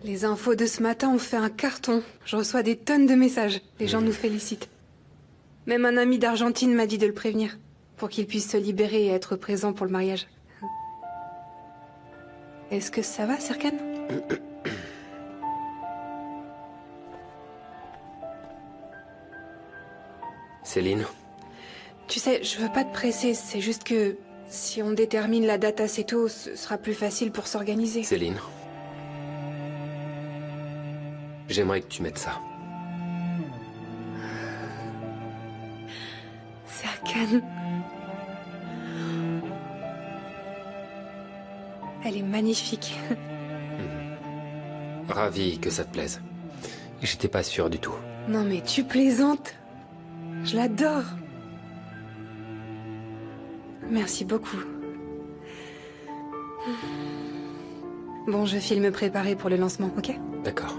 Les infos de ce matin ont fait un carton. Je reçois des tonnes de messages. Les gens nous félicitent. Même un ami d'Argentine m'a dit de le prévenir, pour qu'il puisse se libérer et être présent pour le mariage. Est-ce que ça va, Serkan? Céline? Tu sais, je veux pas te presser, c'est juste que si on détermine la date assez tôt, ce sera plus facile pour s'organiser. Céline? J'aimerais que tu mettes ça. Serkan. Elle est magnifique. Ravi que ça te plaise. J'étais pas sûr du tout. Non mais tu plaisantes. Je l'adore. Merci beaucoup. Bon, je file me préparer pour le lancement, ok? D'accord.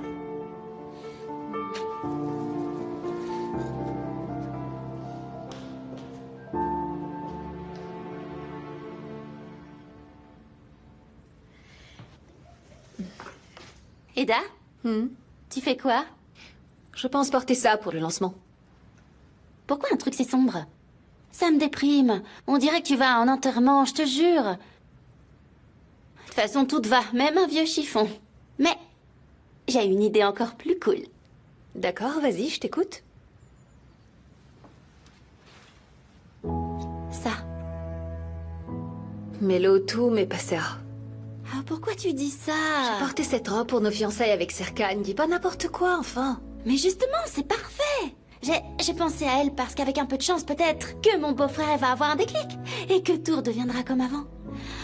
Eda, tu fais quoi? Je pense porter ça pour le lancement. Pourquoi un truc si sombre? Ça me déprime. On dirait que tu vas à un enterrement, je te jure. De toute façon, tout te va, même un vieux chiffon. Mais j'ai une idée encore plus cool. D'accord, vas-y, je t'écoute. Ça. Mélo tout, mais pas ça. Ah, pourquoi tu dis ça? J'ai porté cette robe pour nos fiançailles avec Serkan. Dis pas n'importe quoi, enfin. Mais justement, c'est parfait. J'ai pensé à elle parce qu'avec un peu de chance, peut-être que mon beau-frère va avoir un déclic et que tout redeviendra comme avant.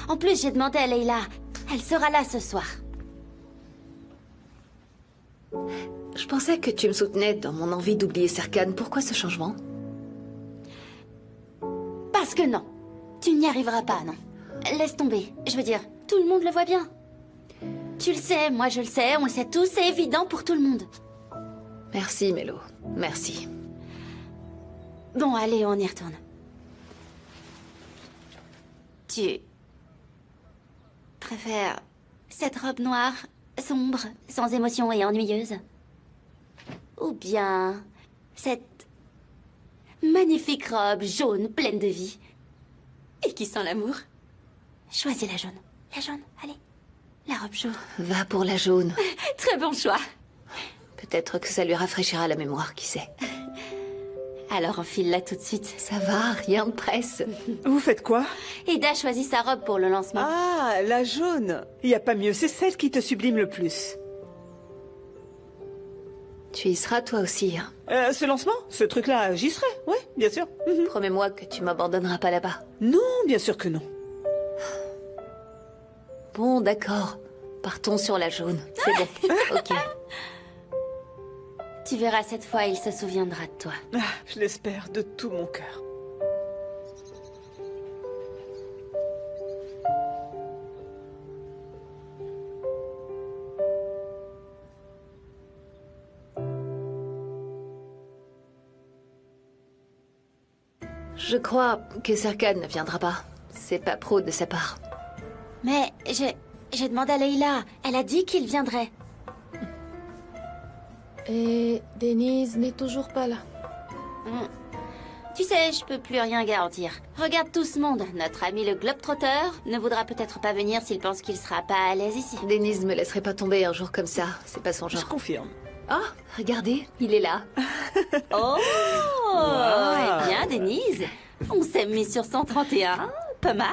En plus, j'ai demandé à Leila. Elle sera là ce soir. Je pensais que tu me soutenais dans mon envie d'oublier Serkan. Pourquoi ce changement? Parce que non. Tu n'y arriveras pas, non. Laisse tomber. Je veux dire, tout le monde le voit bien. Tu le sais, moi je le sais, on le sait tous, c'est évident pour tout le monde. Merci, Mélo. Merci. Bon, allez, on y retourne. Tu préfères cette robe noire, sombre, sans émotion et ennuyeuse? Ou bien cette magnifique robe jaune, pleine de vie, et qui sent l'amour? Choisis la jaune. La jaune, allez. La robe jaune. Va pour la jaune. Très bon choix. Peut-être que ça lui rafraîchira la mémoire, qui sait. Alors enfile-la tout de suite. Ça va, rien de presse. Vous faites quoi? Eda choisit sa robe pour le lancement. Ah, la jaune. Il n'y a pas mieux, c'est celle qui te sublime le plus. Tu y seras toi aussi, hein. Ce lancement? Ce truc-là, j'y serai, ouais, bien sûr. Promets-moi que tu m'abandonneras pas là-bas. Non, bien sûr que non. Bon, d'accord. Partons sur la jaune. C'est bon. Ok. Tu verras, cette fois, il se souviendra de toi. Ah, je l'espère de tout mon cœur. Je crois que Serkan ne viendra pas. C'est pas pro de sa part. Mais j'ai demandé à Leila. Elle a dit qu'il viendrait. Et Denise n'est toujours pas là. Tu sais, je peux plus rien garantir. Regarde tout ce monde. Notre ami le globetrotter ne voudra peut-être pas venir s'il pense qu'il sera pas à l'aise ici. Denise ne me laisserait pas tomber un jour comme ça. C'est pas son Je genre. confirme. Oh, regardez, il est là. Oh Eh bien, Denise, on s'est mis sur 131. Pas mal.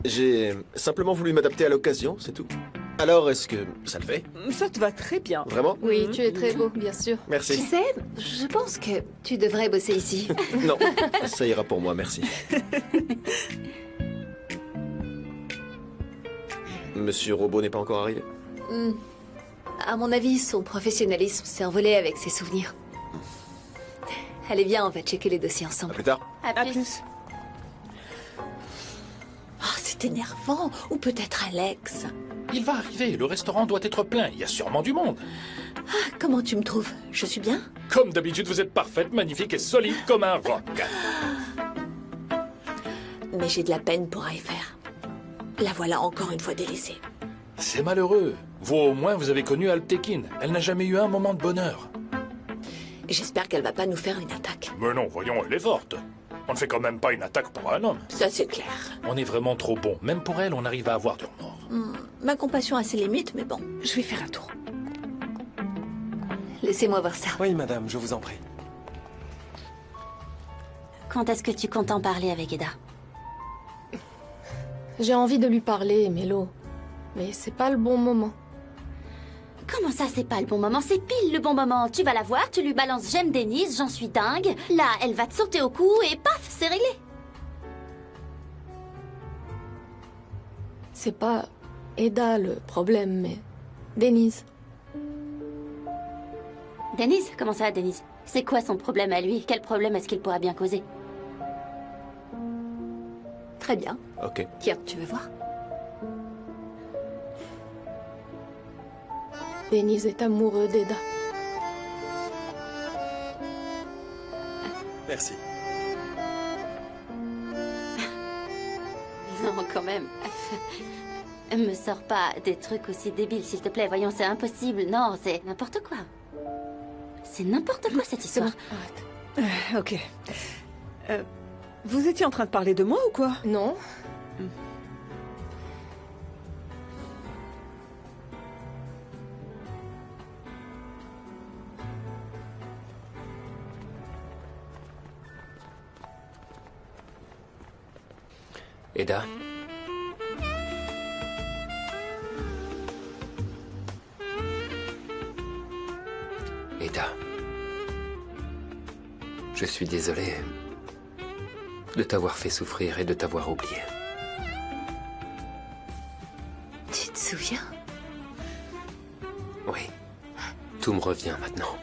J'ai simplement voulu m'adapter à l'occasion, c'est tout. Alors, est-ce que ça le fait? Ça te va très bien. Vraiment? Oui, tu es très beau, bien sûr. Tu Merci. sais, je pense que tu devrais bosser ici. Non, ça ira pour moi, merci. Monsieur Robot n'est pas encore arrivé? À mon avis, son professionnalisme s'est envolé avec ses souvenirs. Allez, viens, on va checker les dossiers À ensemble. plus tard. À À plus. plus. Ah, c'est énervant. Ou peut-être Alex. Il va arriver, le restaurant doit être plein, il y a sûrement du monde. Comment tu me trouves? Je suis bien? Comme d'habitude, vous êtes parfaite, magnifique et solide comme un roc. Mais j'ai de la peine pour Eifer. La voilà encore une fois délaissée. C'est malheureux. Vous, au moins, vous avez connu Alptekin. Elle n'a jamais eu un moment de bonheur. Et j'espère qu'elle va pas nous faire une attaque. Mais non, voyons, elle est forte. On ne fait quand même pas une attaque pour un homme. Ça, c'est clair. On est vraiment trop bon. Même pour elle, on arrive à avoir du remords. Ma compassion a ses limites, mais bon, je vais faire un tour. Laissez-moi voir ça. Oui, madame, je vous en prie. Quand est-ce que tu comptes en parler avec Eda? J'ai envie de lui parler, Mélo. Mais c'est pas le bon moment. Comment ça, c'est pas le bon moment? C'est pile le bon moment. Tu vas la voir, tu lui balances j'aime Denise, j'en suis dingue. Là, elle va te sauter au cou et paf, c'est réglé. C'est pas Eda le problème, mais Denise. Denise? Comment ça, Denise? C'est quoi son problème à lui? Quel problème est-ce qu'il pourra bien causer? Très bien. Ok. Kirt, tu veux voir? Denise est amoureux d'Eda. Merci. Non, quand même. Me sors pas des trucs aussi débiles, s'il te plaît. Voyons, c'est impossible. Non, c'est n'importe quoi. C'est n'importe quoi, cette C'est bon, histoire. arrête. Ok. Vous étiez en train de parler de moi ou quoi? Non. Eda? Eda. Je suis désolé de t'avoir fait souffrir et de t'avoir oublié. Tu te souviens? Oui. Tout me revient maintenant.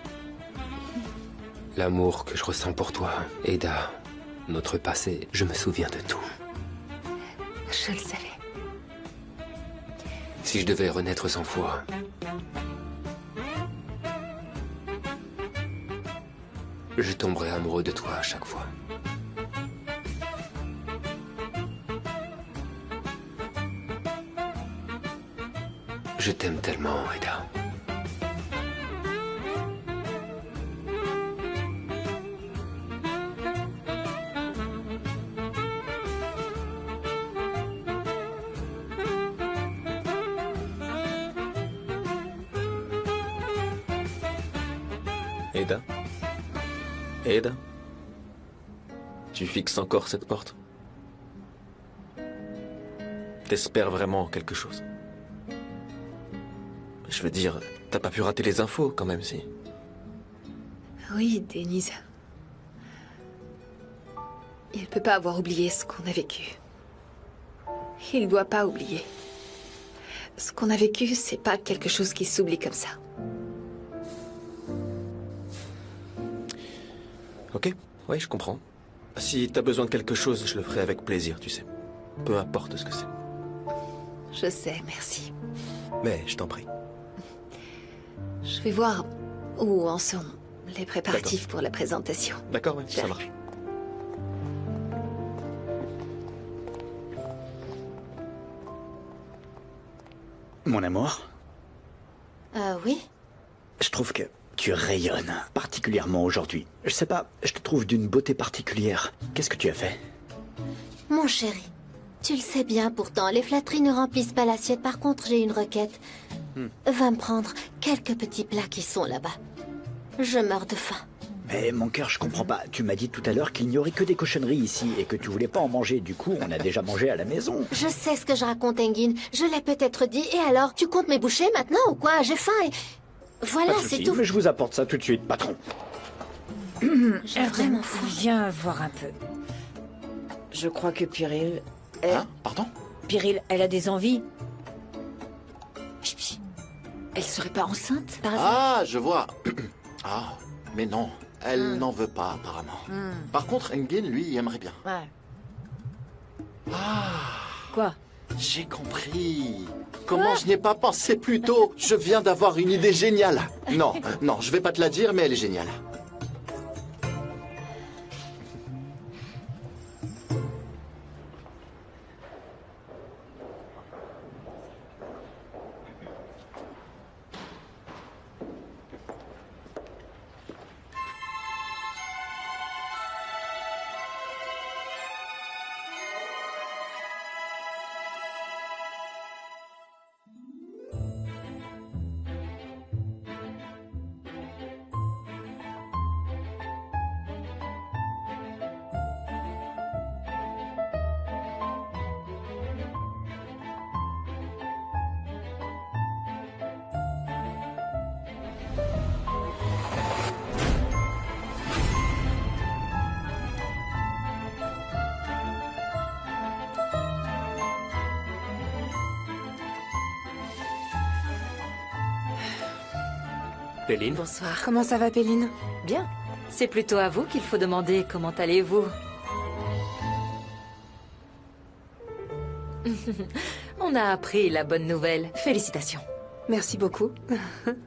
L'amour que je ressens pour toi, Eda, notre passé, je me souviens de tout. Je le savais. Si je devais renaître 100 fois, je tomberais amoureux de toi à chaque fois. Je t'aime tellement, Eda. Eda? Eda? Tu fixes encore cette porte? T'espères vraiment quelque chose? Je veux dire, t'as pas pu rater les infos quand même, si? Oui, Denise. Il peut pas avoir oublié ce qu'on a vécu. Il doit pas oublier. Ce qu'on a vécu, c'est pas quelque chose qui s'oublie comme ça. Ok, oui, je comprends. Si t'as besoin de quelque chose, je le ferai avec plaisir, tu sais. Peu importe ce que c'est. Je sais, merci. Mais je t'en prie. Je vais voir où en sont les préparatifs pour la présentation. D'accord, oui, ça J'arrive. marche. Mon amour, Oui. je trouve que tu rayonnes particulièrement aujourd'hui. Je sais pas, je te trouve d'une beauté particulière. Qu'est-ce que tu as fait? Mon chéri, tu le sais bien pourtant, les flatteries ne remplissent pas l'assiette. Par contre, j'ai une requête. Va me prendre quelques petits plats qui sont là-bas. Je meurs de faim. Mais mon cœur, je comprends pas. Tu m'as dit tout à l'heure qu'il n'y aurait que des cochonneries ici et que tu voulais pas en manger. Du coup, on a déjà mangé à la maison. Je sais ce que je raconte, Engin. Je l'ai peut-être dit. Et alors, tu comptes mes bouchées maintenant ou quoi? J'ai faim et... Voilà, Pas de c'est souci, tout. mais je vous apporte ça tout de suite, patron. J'ai vraiment faim. Viens voir un peu. Je crois que Pyril... Hein? Pardon? Pyril, elle a des envies. Elle serait pas enceinte, par exemple? Ah, je vois. Ah, mais non, elle n'en veut pas apparemment. Par contre, Engin, lui, aimerait bien. Ouais. Ah, Quoi? j'ai compris. Comment je n'y ai pas pensé plus tôt? Je viens d'avoir une idée géniale. Non, non, je vais pas te la dire, mais elle est géniale. Péline. Bonsoir. Comment ça va, Péline? Bien. C'est plutôt à vous qu'il faut demander comment allez-vous. On a appris la bonne nouvelle. Félicitations. Merci beaucoup.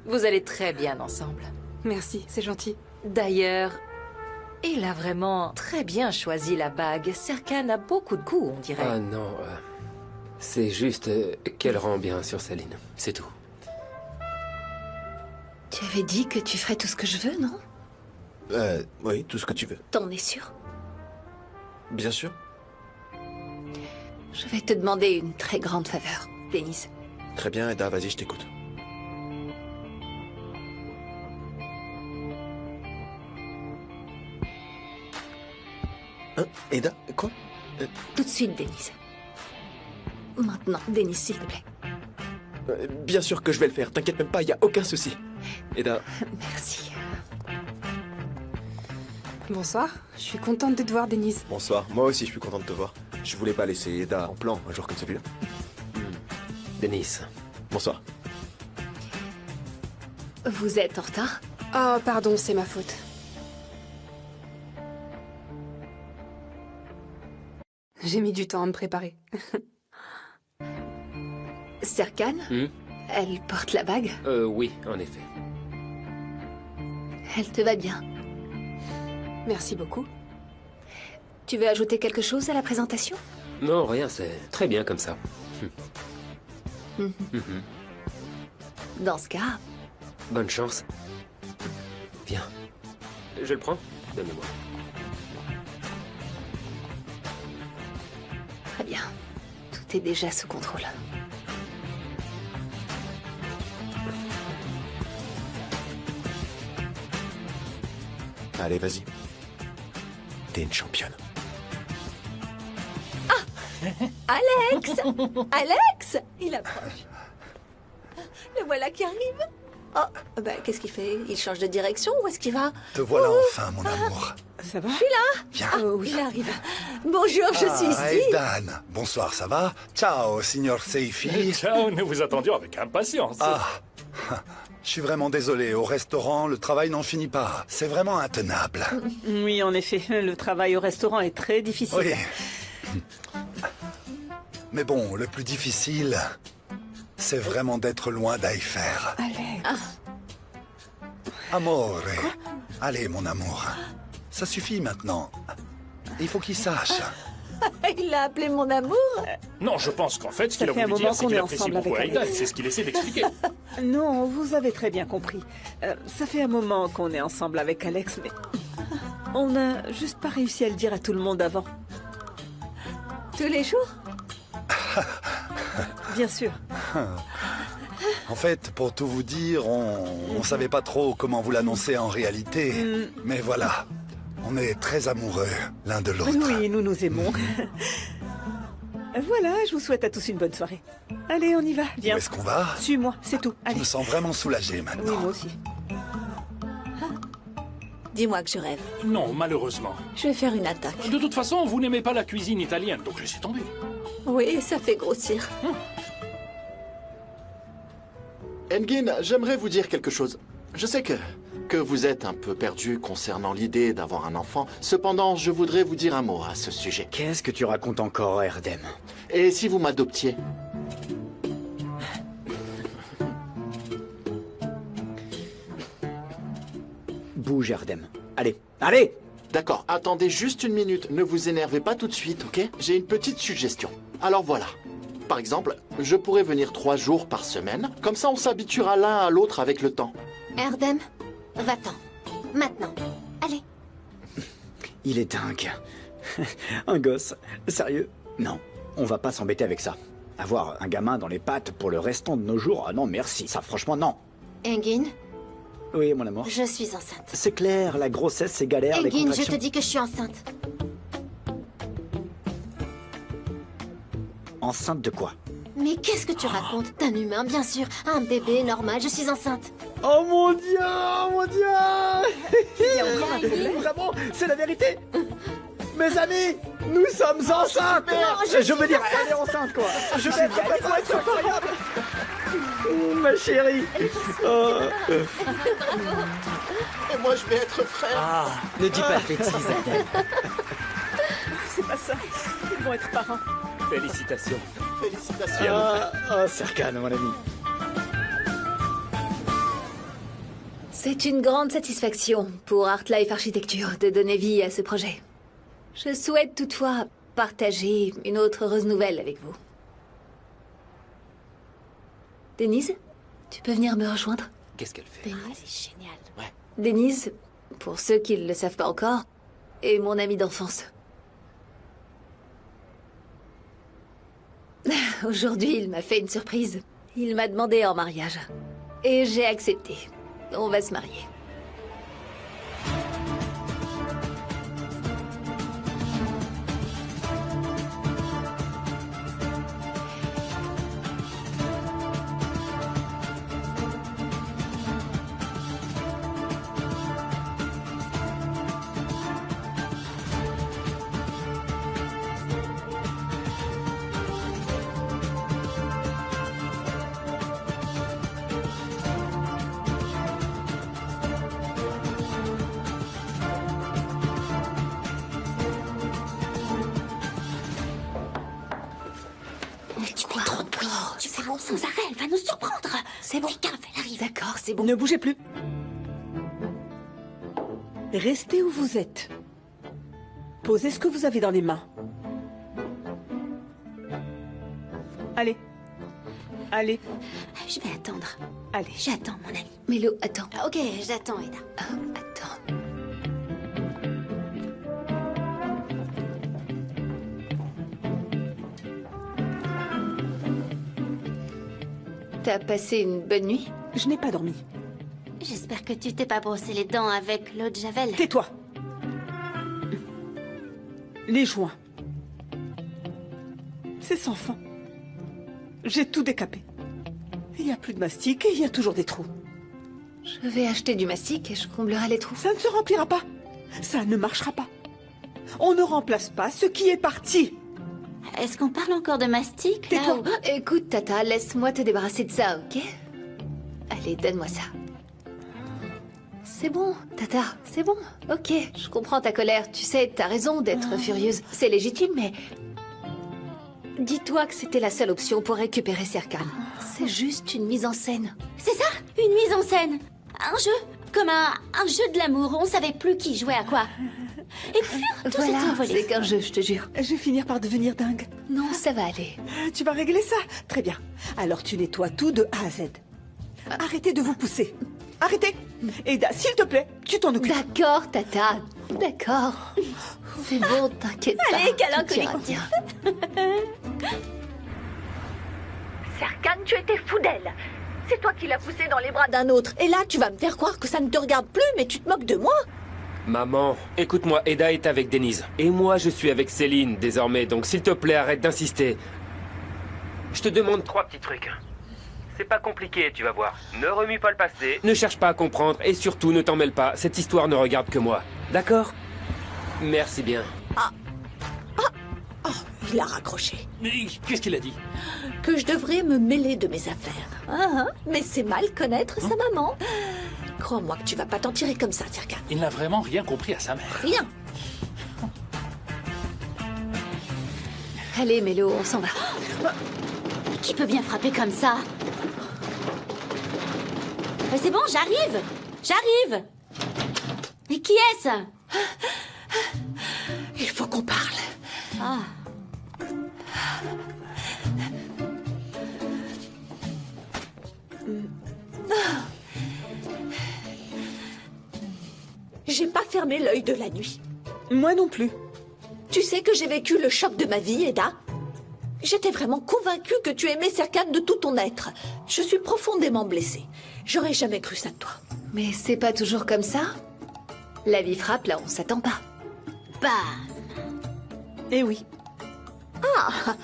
Vous allez très bien ensemble. Merci, c'est gentil. D'ailleurs, il a vraiment très bien choisi la bague. Serkan a beaucoup de goût, on dirait. Ah non, c'est juste qu'elle rend bien sur Céline, c'est tout. Tu avais dit que tu ferais tout ce que je veux, non? Oui, tout ce que tu veux. T'en es sûr? Bien sûr. Je vais te demander une très grande faveur, Denise. Très bien, Eda, vas-y, je t'écoute. Hein, Eda, quoi? Tout de suite, Denise. Maintenant, Denise, s'il te plaît. Bien sûr que je vais le faire, t'inquiète même pas, y a aucun souci. Eda... Merci. Bonsoir, je suis contente de te voir, Denise. Bonsoir, moi aussi je suis content de te voir. Je voulais pas laisser Eda en plan un jour comme celui-là. Denise. Bonsoir. Vous êtes en retard? Oh, pardon, c'est ma faute. J'ai mis du temps à me préparer. Serkan, elle porte la bague? Oui, en effet. Elle te va bien. Merci beaucoup. Tu veux ajouter quelque chose à la présentation? Non, rien, c'est très bien comme ça. Dans ce cas... Bonne chance. Viens. Je le prends? Donnez-moi. Très bien. Tout est déjà sous contrôle. Allez, vas-y. T'es une championne. Alex! Alex! Il approche. Le voilà qui arrive. Oh, bah, qu'est-ce qu'il fait? Il change de direction? Où est-ce qu'il va? Te voilà enfin, mon amour. Ça va? Je suis là. Viens. Il arrive. Bonjour, je suis ici. Aidan. Bonsoir, ça va? Ciao, signor Seifi. Ciao, nous vous attendions avec impatience. Ah, je suis vraiment désolé. Au restaurant, le travail n'en finit pas. C'est vraiment intenable. Oui, en effet, le travail au restaurant est très difficile. Oui. Mais bon, le plus difficile, c'est vraiment d'être loin d'Aïfer. Alex. Amore. Allez, mon amour. Ça suffit maintenant. Il faut qu'il sache. Il l'a appelé mon amour? Non, je pense qu'en fait, ce qu'il a fait un voulu moment dire, c'est qu'on qu'il est apprécie ensemble beaucoup avec Aidan, Alex. c'est ce qu'il essaie d'expliquer. Non, vous avez très bien compris. Ça fait un moment qu'on est ensemble avec Alex, mais on n'a juste pas réussi à le dire à tout le monde avant. Tous les jours? Bien sûr. En fait, pour tout vous dire, on savait pas trop comment vous l'annoncer en réalité. Mais voilà, on est très amoureux l'un de l'autre. Oui, nous nous aimons. Voilà, je vous souhaite à tous une bonne soirée. Allez, on y va, viens. Où est-ce qu'on va? Suis-moi, c'est tout. Je Allez. me sens vraiment soulagé Oui, maintenant. moi aussi. Dis-moi que je rêve. Non, malheureusement. Je vais faire une attaque. De toute façon, vous n'aimez pas la cuisine italienne, donc laissez tomber. Oui, ça fait grossir. Engin, j'aimerais vous dire quelque chose. Je sais que vous êtes un peu perdu concernant l'idée d'avoir un enfant. Cependant, je voudrais vous dire un mot à ce sujet. Qu'est-ce que tu racontes encore, Erdem? Et si vous m'adoptiez? Bouge, Erdem. Allez, allez! D'accord, attendez juste une minute. Ne vous énervez pas tout de suite, ok? J'ai une petite suggestion. Alors voilà. Par exemple, je pourrais venir 3 jours par semaine. Comme ça, on s'habituera l'un à l'autre avec le temps. Erdem, va-t'en. Maintenant. Allez. Il est dingue. Un gosse. Sérieux? Non, on va pas s'embêter avec ça. Avoir un gamin dans les pattes pour le restant de nos jours, ah non merci, ça franchement non. Engin, Oui, mon amour. je suis enceinte. C'est clair, la grossesse c'est galère, les Engin, je contractions... te dis que je suis enceinte. Enceinte de quoi? Mais qu'est-ce que tu racontes? D'un humain, bien sûr. Un bébé, normal, je suis enceinte. Oh mon dieu, oh mon dieu! Il y a encore un problème. Vraiment, c'est la vérité. Mes amis, nous sommes enceintes. Non, je veux suis dire, enceinte. elle est enceinte quoi. Je vais être incroyable. Ma chérie. Oh. Et moi, je vais être frère. Ah, ne dis pas de bêtises, Adèle. C'est pas ça. Ils vont être parents. Félicitations. Félicitations. Serkan, mon ami. C'est une grande satisfaction pour Artlife Architecture de donner vie à ce projet. Je souhaite toutefois partager une autre heureuse nouvelle avec vous. Denise, tu peux venir me rejoindre? Qu'est-ce qu'elle fait? C'est génial. Denise, pour ceux qui ne le savent pas encore, est mon amie d'enfance. Aujourd'hui, il m'a fait une surprise. Il m'a demandé en mariage. Et j'ai accepté. On va se marier. Sans arrêt, elle va nous surprendre. C'est bon. Fais gaffe, elle arrive. D'accord, c'est bon. Ne bougez plus. Restez où vous êtes. Posez ce que vous avez dans les mains. Allez. Allez. Je vais attendre. Allez. J'attends, mon ami. Mélo, attends. Ok, j'attends, Eda. Attends. T'as passé une bonne nuit? Je n'ai pas dormi. J'espère que tu t'es pas brossé les dents avec l'eau de Javel. Tais-toi. Les joints. C'est sans fin. J'ai tout décapé. Il n'y a plus de mastic et il y a toujours des trous. Je vais acheter du mastic et je comblerai les trous. Ça ne se remplira pas. Ça ne marchera pas. On ne remplace pas ce qui est parti. Est-ce qu'on parle encore de mastic? Tais-toi. Écoute, Tata, laisse-moi te débarrasser de ça, ok? Allez, donne-moi ça. C'est bon, Tata, c'est bon. Ok, je comprends ta colère. Tu sais, t'as raison d'être furieuse. C'est légitime, mais... Dis-toi que c'était la seule option pour récupérer Serkan. C'est juste une mise en scène. C'est ça? Une mise en scène? Un jeu? Comme un jeu de l'amour. On savait plus qui jouait à quoi. Et puis, tout s'est Voilà, envolé. c'est qu'un jeu, je te jure. Je vais finir par devenir dingue. Non, ça va aller. Tu vas régler ça? Très bien. Alors tu nettoies tout de A à Z. Arrêtez de vous pousser. Arrêtez. Eda, s'il te plaît, tu t'en occupes. D'accord, Tata. D'accord. C'est bon, t'inquiète pas. Allez, câlin Tout ira collectif. bien. Serkan, tu étais fou d'elle. C'est toi qui l'as poussée dans les bras d'un autre. Et là, tu vas me faire croire que ça ne te regarde plus, mais tu te moques de moi. Maman, écoute-moi, Eda est avec Denise. Et moi, je suis avec Céline, désormais, donc s'il te plaît, arrête d'insister. Je te demande 3 petits trucs. C'est pas compliqué, tu vas voir. Ne remue pas le passé, ne cherche pas à comprendre, et surtout, ne t'en mêle pas. Cette histoire ne regarde que moi. D'accord? Merci bien. Il a raccroché. Mais qu'est-ce qu'il a dit? Que je devrais me mêler de mes affaires. Mais c'est mal connaître sa maman. Crois-moi que tu vas pas t'en tirer comme ça, Serkan. Il n'a vraiment rien compris à sa mère. Rien. Allez, Mélo, on s'en va. Qui peut bien frapper comme ça? C'est bon, j'arrive. J'arrive. Mais qui est-ce? Il faut qu'on parle. Ah. J'ai pas fermé l'œil de la nuit. Moi non plus. Tu sais que j'ai vécu le choc de ma vie, Eda. J'étais vraiment convaincue que tu aimais Serkan de tout ton être. Je suis profondément blessée. J'aurais jamais cru ça de toi. Mais c'est pas toujours comme ça. La vie frappe là, on s'attend pas. Bam. Eh oui. Ah.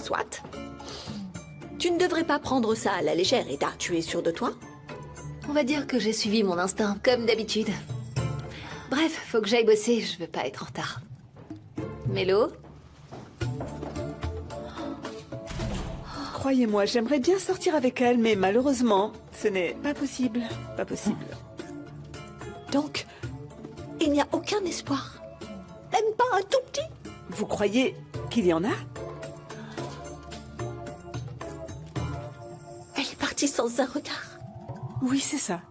Soit. Tu ne devrais pas prendre ça à la légère, Eda. Tu es sûre de toi? On va dire que j'ai suivi mon instinct, comme d'habitude. Bref, faut que j'aille bosser, je veux pas être en retard. Mélo? Croyez-moi, j'aimerais bien sortir avec elle, mais malheureusement, ce n'est pas possible. Pas possible. Donc, il n'y a aucun espoir. Même pas un tout petit. Vous croyez qu'il y en a? Elle est partie sans un regard. Oui, c'est ça.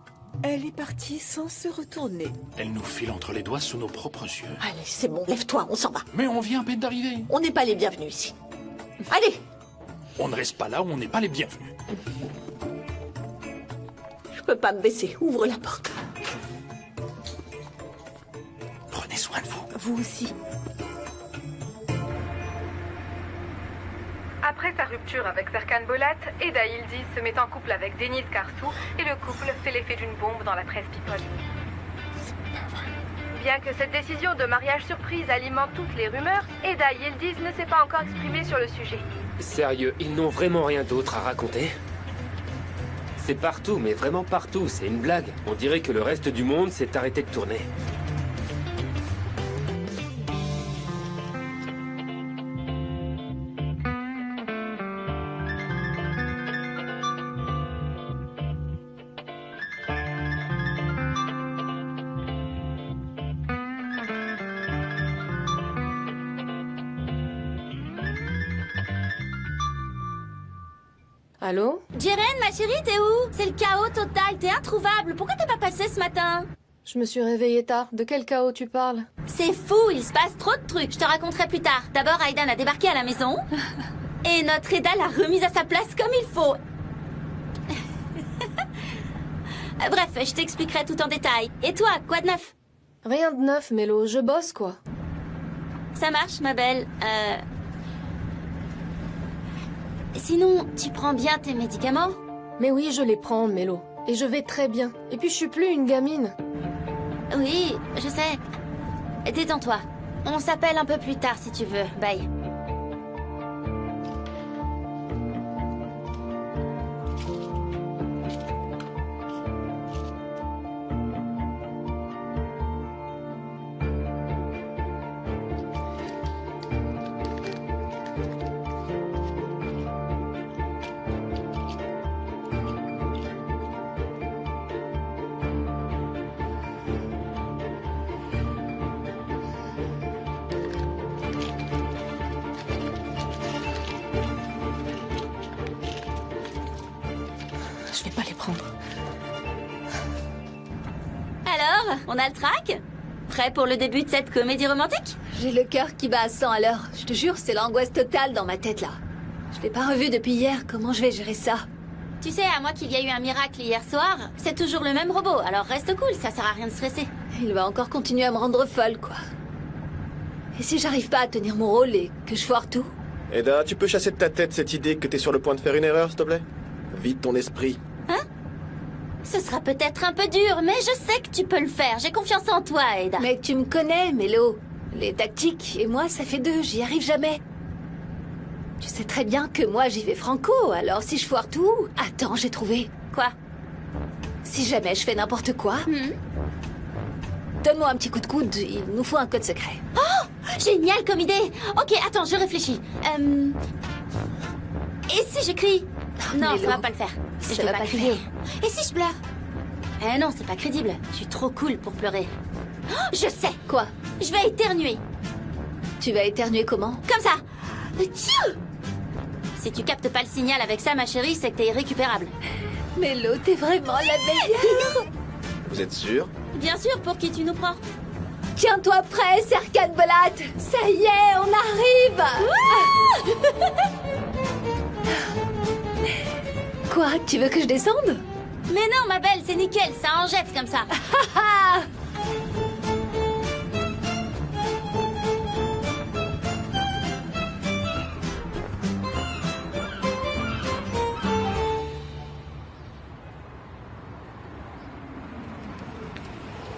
Elle est partie sans se retourner. Elle nous file entre les doigts sous nos propres yeux. Allez, c'est bon, lève-toi, on s'en va. Mais on vient à peine d'arriver. On n'est pas les bienvenus ici. Allez! On ne reste pas là où on n'est pas les bienvenus. Je peux pas me baisser, ouvre la porte. Prenez soin de vous. Vous aussi. Après sa rupture avec Serkan Bolat, Eda Yildiz se met en couple avec Deniz Karsou et le couple fait l'effet d'une bombe dans la presse people. Bien que cette décision de mariage surprise alimente toutes les rumeurs, Eda Yildiz ne s'est pas encore exprimée sur le sujet. Sérieux, ils n'ont vraiment rien d'autre à raconter? C'est partout, mais vraiment partout, c'est une blague. On dirait que le reste du monde s'est arrêté de tourner. Allô? Jiren, ma chérie, t'es où? C'est le chaos total, t'es introuvable. Pourquoi t'es pas passé ce matin? Je me suis réveillée tard. De quel chaos tu parles? C'est fou, il se passe trop de trucs. Je te raconterai plus tard. D'abord, Aidan a débarqué à la maison. Et notre Eda l'a remise à sa place comme il faut. Bref, je t'expliquerai tout en détail. Et toi, quoi de neuf? Rien de neuf, Mélo. Je bosse, quoi. Ça marche, ma belle. Sinon, tu prends bien tes médicaments? Mais oui, je les prends, Mélo. Et je vais très bien. Et puis, je suis plus une gamine. Oui, je sais. Détends-toi. On s'appelle un peu plus tard si tu veux. Bye. Je vais pas les prendre. Alors, on a le track? Prêt pour le début de cette comédie romantique? J'ai le cœur qui bat à 100 à l'heure. Je te jure, c'est l'angoisse totale dans ma tête, là. Je l'ai pas revu depuis hier. Comment je vais gérer ça? Tu sais, à moi qu'il y a eu un miracle hier soir, c'est toujours le même robot, alors reste cool, ça sert à rien de stresser. Il va encore continuer à me rendre folle, quoi. Et si j'arrive pas à tenir mon rôle et que je foire tout? Eda, tu peux chasser de ta tête cette idée que t'es sur le point de faire une erreur, s'il te plaît? Vide ton esprit. Hein? Ce sera peut-être un peu dur, mais je sais que tu peux le faire. J'ai confiance en toi, Eda. Mais tu me connais, Mélo. Les tactiques et moi, ça fait deux, j'y arrive jamais. Tu sais très bien que moi, j'y vais franco, alors si je foire tout... Attends, j'ai trouvé. Quoi? Si jamais je fais n'importe quoi... Donne-moi un petit coup de coude, il nous faut un code secret. Oh! Génial comme idée! Ok, attends, je réfléchis. Et si je crie? Non, ça va pas le faire. Ça je vais va pas pas le crier. faire. Et si je pleure? Eh non, c'est pas crédible. Je suis trop cool pour pleurer. Oh, je sais! Quoi? Je vais éternuer. Tu vas éternuer comment? Comme ça! Tchou! Si tu captes pas le signal avec ça, ma chérie, c'est que t'es irrécupérable. Mélo, t'es vraiment la meilleure! Vous êtes sûr? Bien sûr, pour qui tu nous prends? Tiens-toi prêt, Serkan Bolat! Ça y est, on arrive! Quoi? Tu veux que je descende? Mais non, ma belle, c'est nickel, ça en jette comme ça.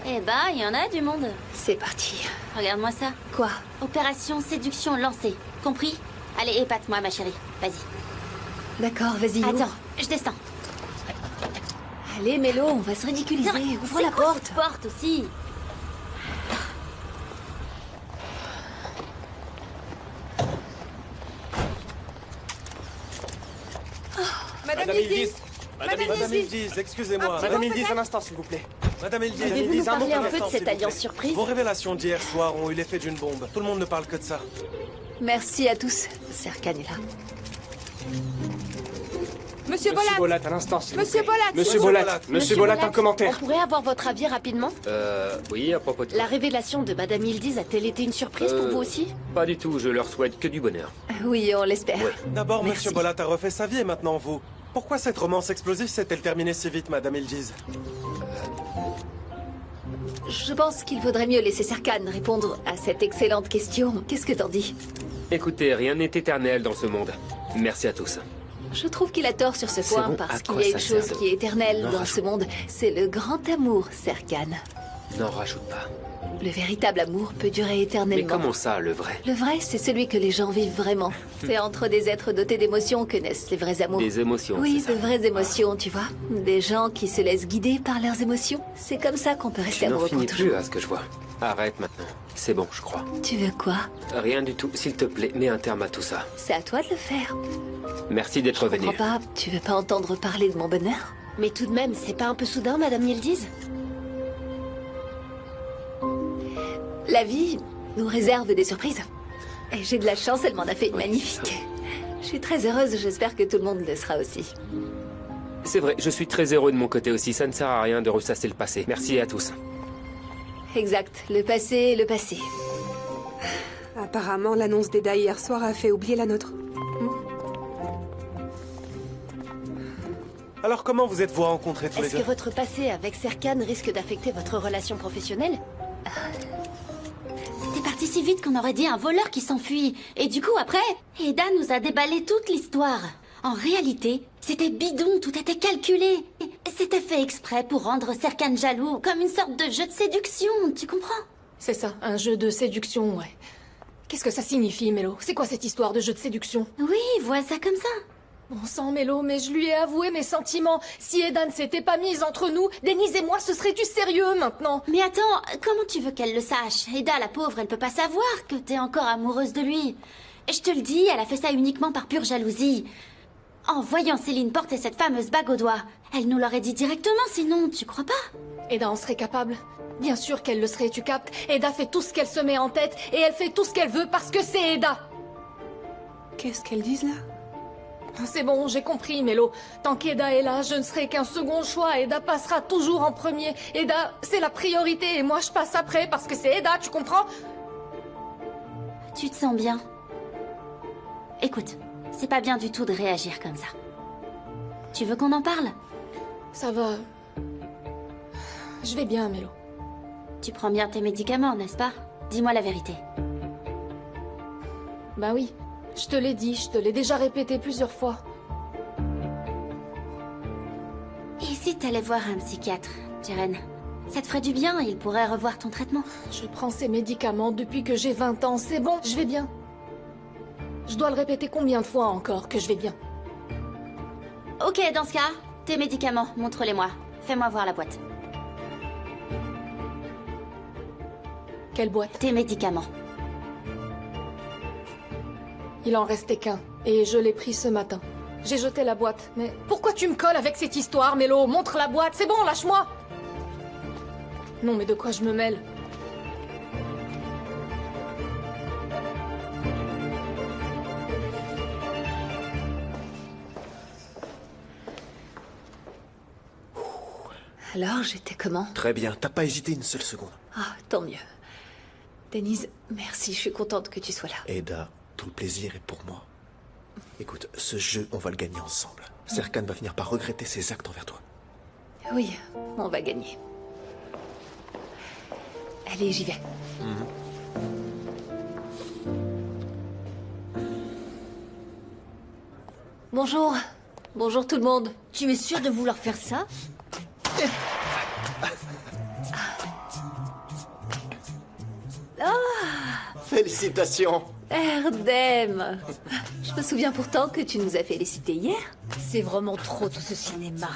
Eh ben, il y en a du monde. C'est parti. Regarde-moi ça. Quoi? Opération séduction lancée. Compris? Allez, épate-moi, ma chérie. Vas-y. D'accord, vas-y. Attends, je descends. Allez, Mélo, on va se ridiculiser. Ouvre la quoi porte. cette porte aussi. Madame Yildiz. Madame Yildiz, excusez-moi. Madame Yildiz, un instant, s'il vous plaît. Madame Yildiz, Pouvez-vous nous parler un peu de cette s'il vous plaît. alliance surprise? Vos révélations d'hier soir ont eu l'effet d'une bombe. Tout le monde ne parle que de ça. Merci à tous. Serkan est là. Monsieur Bolat, un instant, s'il Monsieur vous plaît. Bolat. Monsieur Bolat, Monsieur Bolat, un On commentaire. pourrait avoir votre avis rapidement? Oui, à propos de... La révélation de Madame Yildiz a-t-elle été une surprise pour vous aussi? Pas du tout, je leur souhaite que du bonheur. Oui, on l'espère. D'abord, Merci. Monsieur Bolat a refait sa vie et maintenant vous. Pourquoi cette romance explosive s'est-elle terminée si vite, Madame Yildiz? Je pense qu'il vaudrait mieux laisser Serkan répondre à cette excellente question. Qu'est-ce que t'en dis? Écoutez, rien n'est éternel dans ce monde. Merci à tous. Je trouve qu'il a tort sur ce C'est point bon, parce à qu'il quoi y a une ça chose sert de- qui est éternelle Non, dans rajoute. ce monde. C'est le grand amour, Serkan. N'en rajoute pas. Le véritable amour peut durer Mais éternellement. comment ça, le vrai? Le vrai, c'est celui que les gens vivent vraiment. C'est entre des êtres dotés d'émotions que naissent les vrais amours. Des émotions, Oui, c'est ça. de vraies émotions, tu vois. Des gens qui se laissent guider par leurs émotions. C'est comme ça qu'on peut rester Tu n'en amoureux pour finis toujours. plus à ce que je vois. Arrête maintenant. C'est bon, je crois. Tu veux quoi? Rien du tout. S'il te plaît, mets un terme à tout ça. C'est à toi de le faire. Merci d'être venu. Comprends pas, tu veux pas entendre parler de mon bonheur? Mais tout de même, c'est pas un peu soudain, Madame Yildiz? La vie nous réserve des surprises. Et j'ai de la chance, elle m'en a fait une magnifique. Je suis très heureuse, j'espère que tout le monde le sera aussi. C'est vrai, je suis très heureux de mon côté aussi. Ça ne sert à rien de ressasser le passé. Merci à tous. Exact, le passé est le passé. Apparemment, l'annonce d'Eda hier soir a fait oublier la nôtre. Alors comment vous êtes-vous rencontrés tous les Est-ce deux? que votre passé avec Serkan risque d'affecter votre relation professionnelle? T'es parti si vite qu'on aurait dit un voleur qui s'enfuit. Et du coup, après, Eda nous a déballé toute l'histoire. En réalité, c'était bidon, tout était calculé. C'était fait exprès pour rendre Serkan jaloux, comme une sorte de jeu de séduction, tu comprends? C'est ça, un jeu de séduction, ouais. Qu'est-ce que ça signifie, Mélo? C'est quoi cette histoire de jeu de séduction? Oui, vois ça comme ça. Bon sang, Mélo, mais je lui ai avoué mes sentiments. Si Eda ne s'était pas mise entre nous, Denise et moi, ce serait du sérieux maintenant. Mais attends, comment tu veux qu'elle le sache? Eda, la pauvre, elle peut pas savoir que t'es encore amoureuse de lui. Je te le dis, elle a fait ça uniquement par pure jalousie. En voyant Céline porter cette fameuse bague au doigt, elle nous l'aurait dit directement, sinon, tu crois pas? Eda en serait capable. Bien sûr qu'elle le serait, tu captes. Eda fait tout ce qu'elle se met en tête, et elle fait tout ce qu'elle veut parce que c'est Eda. Qu'est-ce qu'elles disent là? C'est bon, j'ai compris, Mélo. Tant qu'Eda est là, je ne serai qu'un second choix. Eda passera toujours en premier. Eda, c'est la priorité, et moi je passe après parce que c'est Eda, tu comprends? Tu te sens bien? Écoute, c'est pas bien du tout de réagir comme ça. Tu veux qu'on en parle? Ça va. Je vais bien, Mélo. Tu prends bien tes médicaments, n'est-ce pas? Dis-moi la vérité. Bah oui, je te l'ai dit, je te l'ai déjà répété plusieurs fois. Et si t'allais voir un psychiatre, Jeren? Ça te ferait du bien, il pourrait revoir ton traitement. Je prends ces médicaments depuis que j'ai 20 ans, c'est bon, je vais bien. Je dois le répéter combien de fois encore que je vais bien? Ok, dans ce cas, tes médicaments, montre-les-moi. Fais-moi voir la boîte. Quelle boîte? Tes médicaments. Il en restait qu'un, et je l'ai pris ce matin. J'ai jeté la boîte, mais pourquoi tu me colles avec cette histoire, Mélo? Montre la boîte, c'est bon, lâche-moi! Non, mais de quoi je me mêle? Alors, j'étais comment? Très bien, t'as pas hésité une seule seconde. Ah, tant mieux. Denise, merci, je suis contente que tu sois là. Eda, tout le plaisir est pour moi. Écoute, ce jeu, on va le gagner ensemble. Serkan va finir par regretter ses actes envers toi. Oui, on va gagner. Allez, j'y vais. Bonjour. Bonjour tout le monde. Tu es sûr de vouloir faire ça? Félicitations. Erdem. Je me souviens pourtant que tu nous as félicité hier. C'est vraiment trop tout ce cinéma.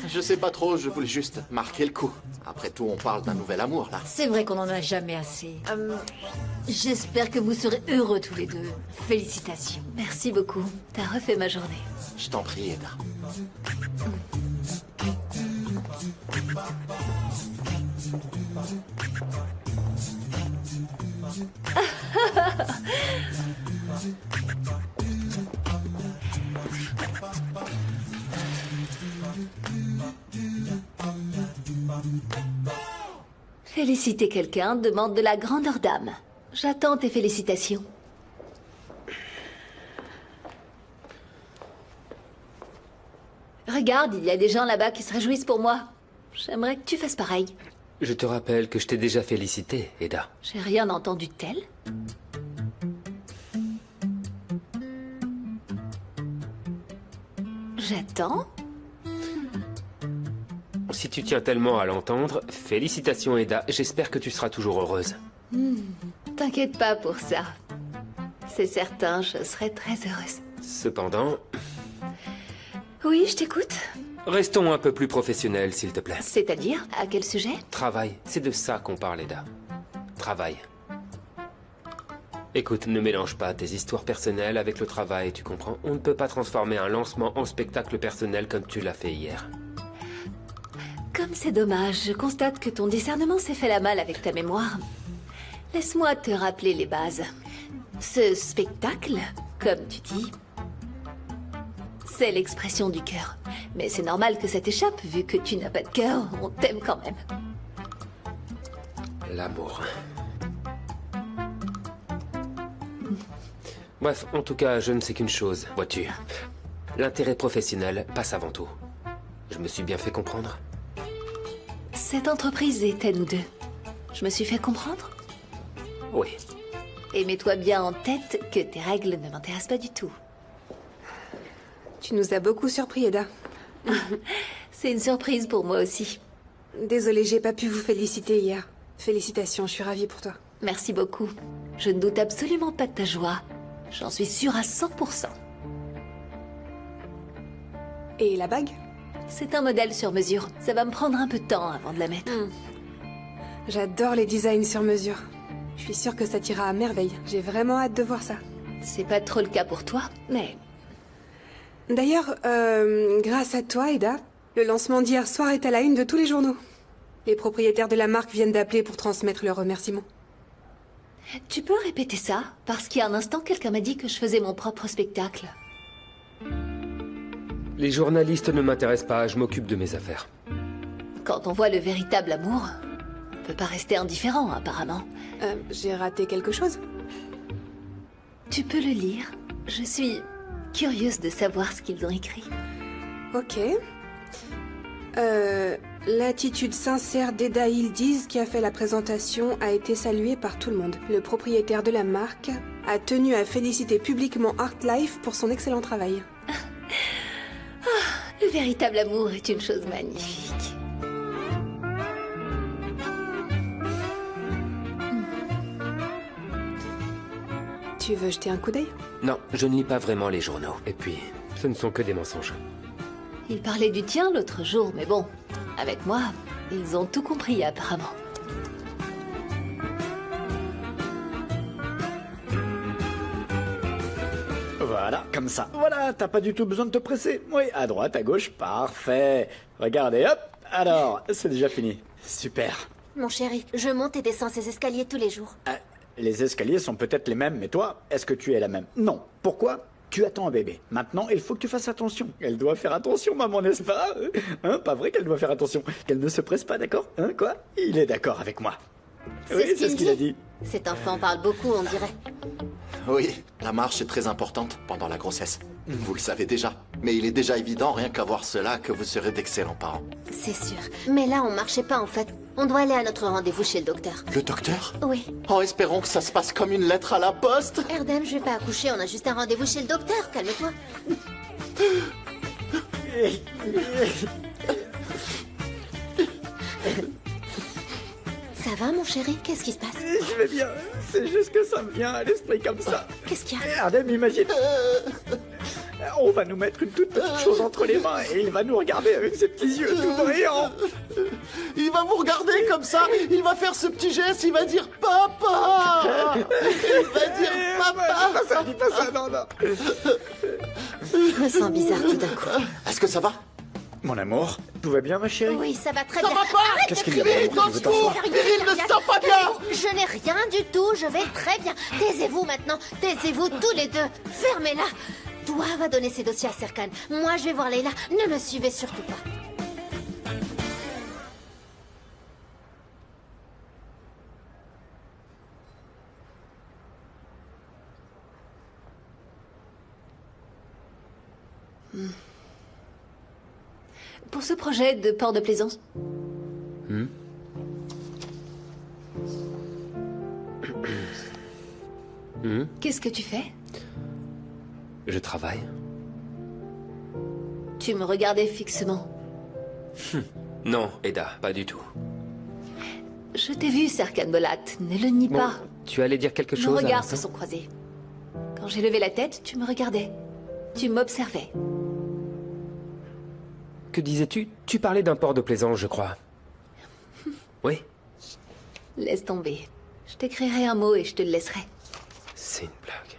Je sais pas trop, je voulais juste marquer le coup. Après tout, on parle d'un nouvel amour, là. C'est vrai qu'on en a jamais assez. J'espère que vous serez heureux tous les deux. Félicitations. Merci beaucoup. T'as refait ma journée. Je t'en prie, Eda. Féliciter quelqu'un demande de la grandeur d'âme. J'attends tes félicitations. Regarde, il y a des gens là-bas qui se réjouissent pour moi. J'aimerais que tu fasses pareil. Je te rappelle que je t'ai déjà félicité, Eda. J'ai rien entendu de tel. J'attends. Si tu tiens tellement à l'entendre, félicitations, Eda. J'espère que tu seras toujours heureuse. T'inquiète pas pour ça. C'est certain, je serai très heureuse. Cependant, Oui, je t'écoute. restons un peu plus professionnels, s'il te plaît. C'est-à-dire, à quel sujet? Travail, c'est de ça qu'on parle, Eda. Travail. Écoute, ne mélange pas tes histoires personnelles avec le travail, tu comprends? On ne peut pas transformer un lancement en spectacle personnel comme tu l'as fait hier. Comme c'est dommage, je constate que ton discernement s'est fait la malle avec ta mémoire. Laisse-moi te rappeler les bases. Ce spectacle, comme tu dis, c'est l'expression du cœur. Mais c'est normal que ça t'échappe, vu que tu n'as pas de cœur, on t'aime quand même. L'amour. Bref, en tout cas, je ne sais qu'une chose, vois-tu. L'intérêt professionnel passe avant tout. Je me suis bien fait comprendre? Cette entreprise est à nous deux. Je me suis fait comprendre? Oui. Et mets-toi bien en tête que tes règles ne m'intéressent pas du tout. Tu nous as beaucoup surpris, Eda. C'est une surprise pour moi aussi. Désolée, j'ai pas pu vous féliciter hier. Félicitations, je suis ravie pour toi. Merci beaucoup. Je ne doute absolument pas de ta joie. J'en suis sûre à 100%. Et la bague? C'est un modèle sur mesure. Ça va me prendre un peu de temps avant de la mettre. J'adore les designs sur mesure. Je suis sûre que ça t'ira à merveille. J'ai vraiment hâte de voir ça. C'est pas trop le cas pour toi, mais... D'ailleurs, grâce à toi, Eda, le lancement d'hier soir est à la une de tous les journaux. Les propriétaires de la marque viennent d'appeler pour transmettre leurs remerciements. Tu peux répéter ça? Parce qu'il y a un instant, quelqu'un m'a dit que je faisais mon propre spectacle. Les journalistes ne m'intéressent pas, je m'occupe de mes affaires. Quand on voit le véritable amour, on peut pas rester indifférent, apparemment. J'ai raté quelque chose? Tu peux le lire. Je suis curieuse de savoir ce qu'ils ont écrit. Ok. L'attitude sincère d'Eda Yildiz, qui a fait la présentation, a été saluée par tout le monde. Le propriétaire de la marque a tenu à féliciter publiquement Artlife pour son excellent travail. Le véritable amour est une chose magnifique. Tu veux jeter un coup d'œil? Non, je ne lis pas vraiment les journaux. Et puis, ce ne sont que des mensonges. Il parlait du tien l'autre jour, mais bon, avec moi, ils ont tout compris apparemment. Voilà, comme ça. Voilà, t'as pas du tout besoin de te presser. Oui, à droite, à gauche, parfait. Regardez, hop. Alors, c'est déjà fini. Super. Mon chéri, je monte et descends ces escaliers tous les jours. Les escaliers sont peut-être les mêmes, mais toi, est-ce que tu es la même? Non. Pourquoi? Tu attends un bébé. Maintenant, il faut que tu fasses attention. Elle doit faire attention, maman, n'est-ce pas? Hein, pas vrai qu'elle doit faire attention. Qu'elle ne se presse pas, d'accord? Hein, quoi? Il est d'accord avec moi. Oui, c'est ce qu'il a dit. Cet enfant parle beaucoup, on dirait. Oui, la marche est très importante pendant la grossesse. Vous le savez déjà. Mais il est déjà évident, rien qu'à voir cela, que vous serez d'excellents parents. C'est sûr. Mais là, on marchait pas, en fait. On doit aller à notre rendez-vous chez le docteur. Le docteur? Oui. Oh, espérons que ça se passe comme une lettre à la poste. Erdem, je vais pas accoucher, on a juste un rendez-vous chez le docteur, calme-toi. Ça va, mon chéri? Qu'est-ce qui se passe? Je vais bien. C'est juste que ça me vient à l'esprit comme ça. Qu'est-ce qu'il y a? Ardem, imagine. on va nous mettre une toute petite chose entre les mains et il va nous regarder avec ses petits yeux tout brillants. Il va vous regarder comme ça, il va faire ce petit geste, il va dire papa. Il va dire papa. Ça dit pas ça, non, non. Je me sens bizarre tout d'un coup. Est-ce que ça va? Mon amour, tout va bien ma chérie? Oui, ça va très Ça bien. va pas? Arrête Qu'est-ce de qu'il y a, crier, mon amour? Tu veux t'asseoir? Péril ne se sent pas bien. Je n'ai rien du tout, je vais très bien. Taisez-vous maintenant, taisez-vous tous les deux. Fermez-la. Toi va donner ses dossiers à Serkan. Moi, je vais voir Leila. Ne me suivez surtout pas. Pour ce projet de port de plaisance, qu'est-ce que tu fais? Je travaille. Tu me regardais fixement. Non, Eda, pas du tout. Je t'ai vu, Serkan Bolat. Ne le nie Bon, pas. tu allais dire quelque Nos chose à regards se l'instant sont croisés. Quand j'ai levé la tête, tu me regardais. Tu m'observais. Que disais-tu? Tu parlais d'un port de plaisance, je crois. Oui, Laisse tomber. Je t'écrirai un mot et je te le laisserai. c'est une blague.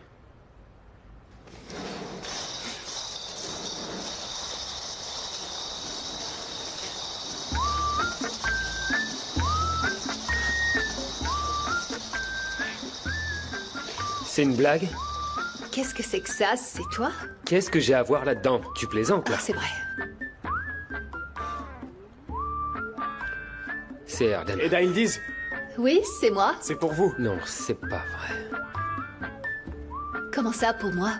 C'est une blague? Qu'est-ce que c'est que ça? C'est toi? Qu'est-ce que j'ai à voir là-dedans? Tu plaisantes, là? Ah, c'est vrai. C'est Erden. Eda, ils disent. Oui, c'est moi. C'est pour vous. Non, c'est pas vrai. Comment ça, pour moi?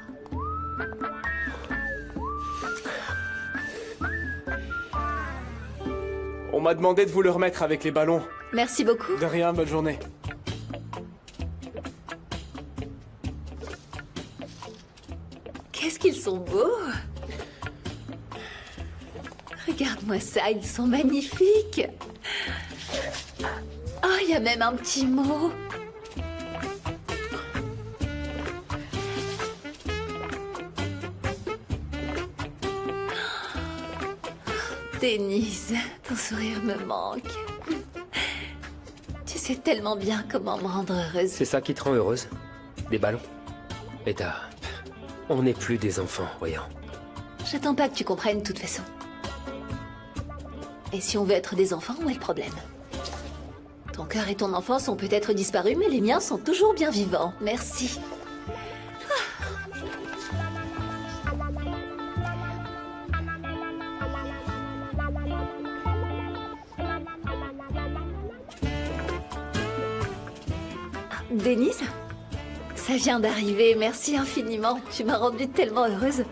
On m'a demandé de vous le remettre avec les ballons. Merci beaucoup. De rien, bonne journée. Qu'est-ce qu'ils sont beaux! Regarde-moi ça, ils sont magnifiques! Oh, il y a même un petit mot! Denise, ton sourire me manque. Tu sais tellement bien comment me rendre heureuse. C'est ça qui te rend heureuse? Des ballons? Eda, on n'est plus des enfants, voyons. J'attends pas que tu comprennes de toute façon. Et si on veut être des enfants, où est le problème? Ton cœur et ton enfance ont peut-être disparu, mais les miens sont toujours bien vivants. Merci. Denise? Ça vient d'arriver, merci infiniment. Tu m'as rendue tellement heureuse.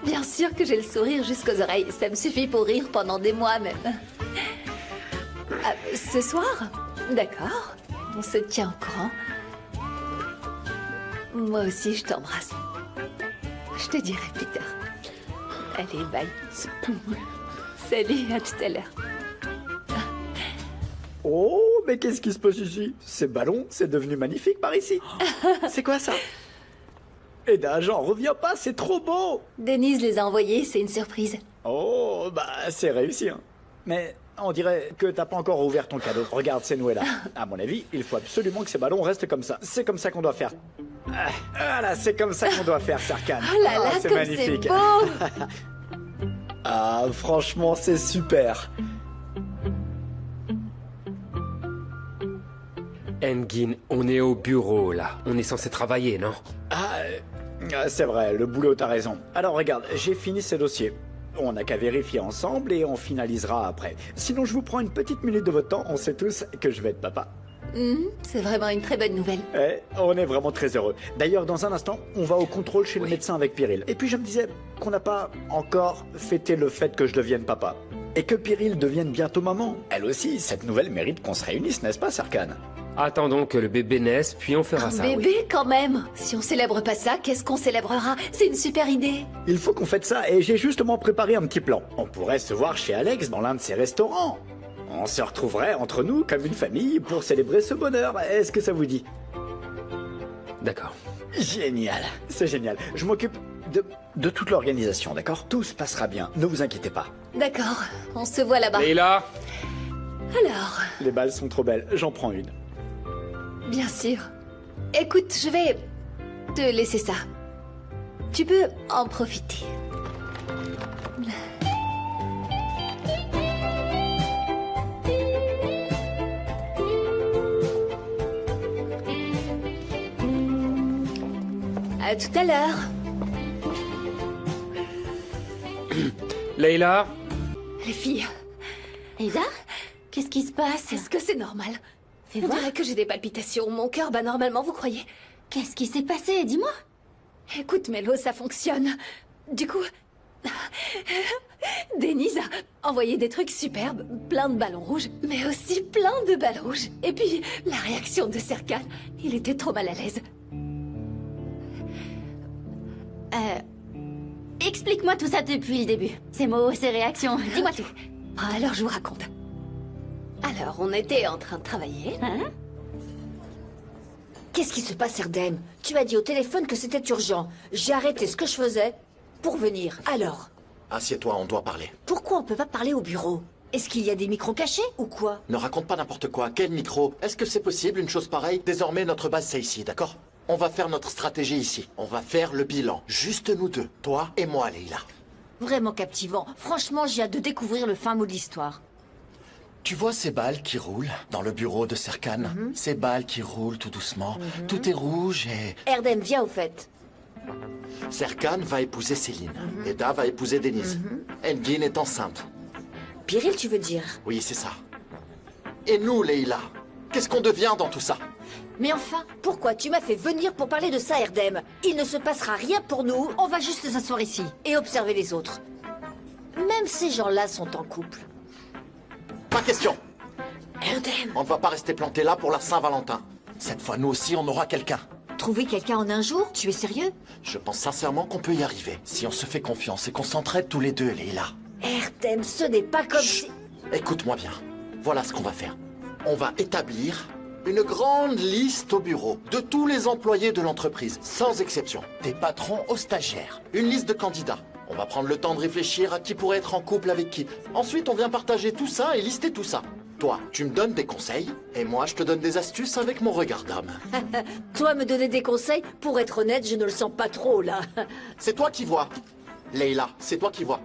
Bien sûr que j'ai le sourire jusqu'aux oreilles. Ça me suffit pour rire pendant des mois même. Ce soir? D'accord. On se tient au courant. Moi aussi, je t'embrasse. Je te dirai plus tard. Allez, bye. Salut, à tout à l'heure. Oh, mais qu'est-ce qui se passe ici? Ces ballons, c'est devenu magnifique par ici. C'est quoi ça? Eda, j'en reviens pas, c'est trop beau. Denise les a envoyés, c'est une surprise. Oh, bah c'est réussi, hein. Mais on dirait que t'as pas encore ouvert ton cadeau. Regarde, c'est Noël. À mon avis, il faut absolument que ces ballons restent comme ça. C'est comme ça qu'on doit faire. Ah, voilà, c'est comme ça qu'on doit faire, Serkan. Oh là là, c'est comme magnifique. c'est beau. Ah, franchement, c'est super. Engin, on est au bureau, là. On est censé travailler, non? C'est vrai, le boulot, t'as raison. Alors regarde, j'ai fini ces dossiers. On n'a qu'à vérifier ensemble et on finalisera après. Sinon, je vous prends une petite minute de votre temps. On sait tous que je vais être papa. C'est vraiment une très bonne nouvelle. On est vraiment très heureux. D'ailleurs, dans un instant, on va au contrôle chez le médecin avec Pyril. Et puis je me disais qu'on n'a pas encore fêté le fait que je devienne papa. Et que Pyril devienne bientôt maman. Elle aussi, cette nouvelle mérite qu'on se réunisse, n'est-ce pas, Serkan? Attendons que le bébé naisse, puis on fera ça, oui. Bébé, quand même. Si on célèbre pas ça, qu'est-ce qu'on célébrera? C'est une super idée. Il faut qu'on fête ça et j'ai justement préparé un petit plan. On pourrait se voir chez Alex dans l'un de ses restaurants. On se retrouverait entre nous comme une famille pour célébrer ce bonheur. Est-ce que ça vous dit? D'accord. Génial, c'est génial. Je m'occupe de toute l'organisation, d'accord? Tout se passera bien, ne vous inquiétez pas. D'accord, on se voit là-bas. Leila! Alors, Les balles sont trop belles, j'en prends une. bien sûr. Écoute, je vais te laisser ça. Tu peux en profiter. À tout à l'heure. Leila? Les filles, Ada? Qu'est-ce qui se passe? est-ce que c'est normal? Fais On voir. dirait que j'ai des palpitations. Mon cœur bat normalement, vous croyez? Qu'est-ce qui s'est passé? Dis-moi. Écoute, Mélo, ça fonctionne. Du coup, Denise a envoyé des trucs superbes, plein de ballons rouges, mais aussi plein de balles rouges. Et puis, la réaction de Serkan, il était trop mal à l'aise. Explique-moi tout ça depuis le début. Ces mots, ces réactions. Dis-moi tout. Alors, je vous raconte. Alors, on était en train de travailler. Hein? Qu'est-ce qui se passe, Erdem? Tu as dit au téléphone que c'était urgent. J'ai arrêté ce que je faisais pour venir. Alors, Assieds-toi, on doit parler. pourquoi on peut pas parler au bureau? Est-ce qu'il y a des micros cachés ou quoi? Ne raconte pas n'importe quoi. Quel micro? Est-ce que c'est possible une chose pareille? Désormais, notre base, c'est ici, d'accord? On va faire notre stratégie ici. On va faire le bilan. Juste nous deux. Toi et moi, Leila. Vraiment captivant. Franchement, j'ai hâte de découvrir le fin mot de l'histoire. Tu vois ces balles qui roulent dans le bureau de Serkan? Ces balles qui roulent tout doucement. Tout est rouge et... Erdem, viens au fait. Serkan va épouser Céline. Eda va épouser Denise. Engin est enceinte. Piril, tu veux dire? Oui, c'est ça. Et nous, Leila, qu'est-ce qu'on devient dans tout ça? Mais enfin, pourquoi tu m'as fait venir pour parler de ça, Erdem? Il ne se passera rien pour nous, on va juste s'asseoir ici et observer les autres. Même ces gens-là sont en couple. Pas question. Erdem! On ne va pas rester planté là pour la Saint-Valentin. Cette fois, nous aussi, on aura quelqu'un. Trouver quelqu'un en un jour? Tu es sérieux? Je pense sincèrement qu'on peut y arriver. Si on se fait confiance et qu'on s'entraide tous les deux, Leila. Erdem, ce n'est pas comme si... Écoute-moi bien. Voilà ce qu'on va faire. On va établir une grande liste au bureau de tous les employés de l'entreprise, sans exception. Des patrons aux stagiaires. Une liste de candidats. On va prendre le temps de réfléchir à qui pourrait être en couple avec qui. Ensuite, on vient partager tout ça et lister tout ça. Toi, tu me donnes des conseils, et moi, je te donne des astuces avec mon regard d'homme. Toi me donner des conseils? Pour être honnête, je ne le sens pas trop, là. C'est toi qui vois. Leila, c'est toi qui vois.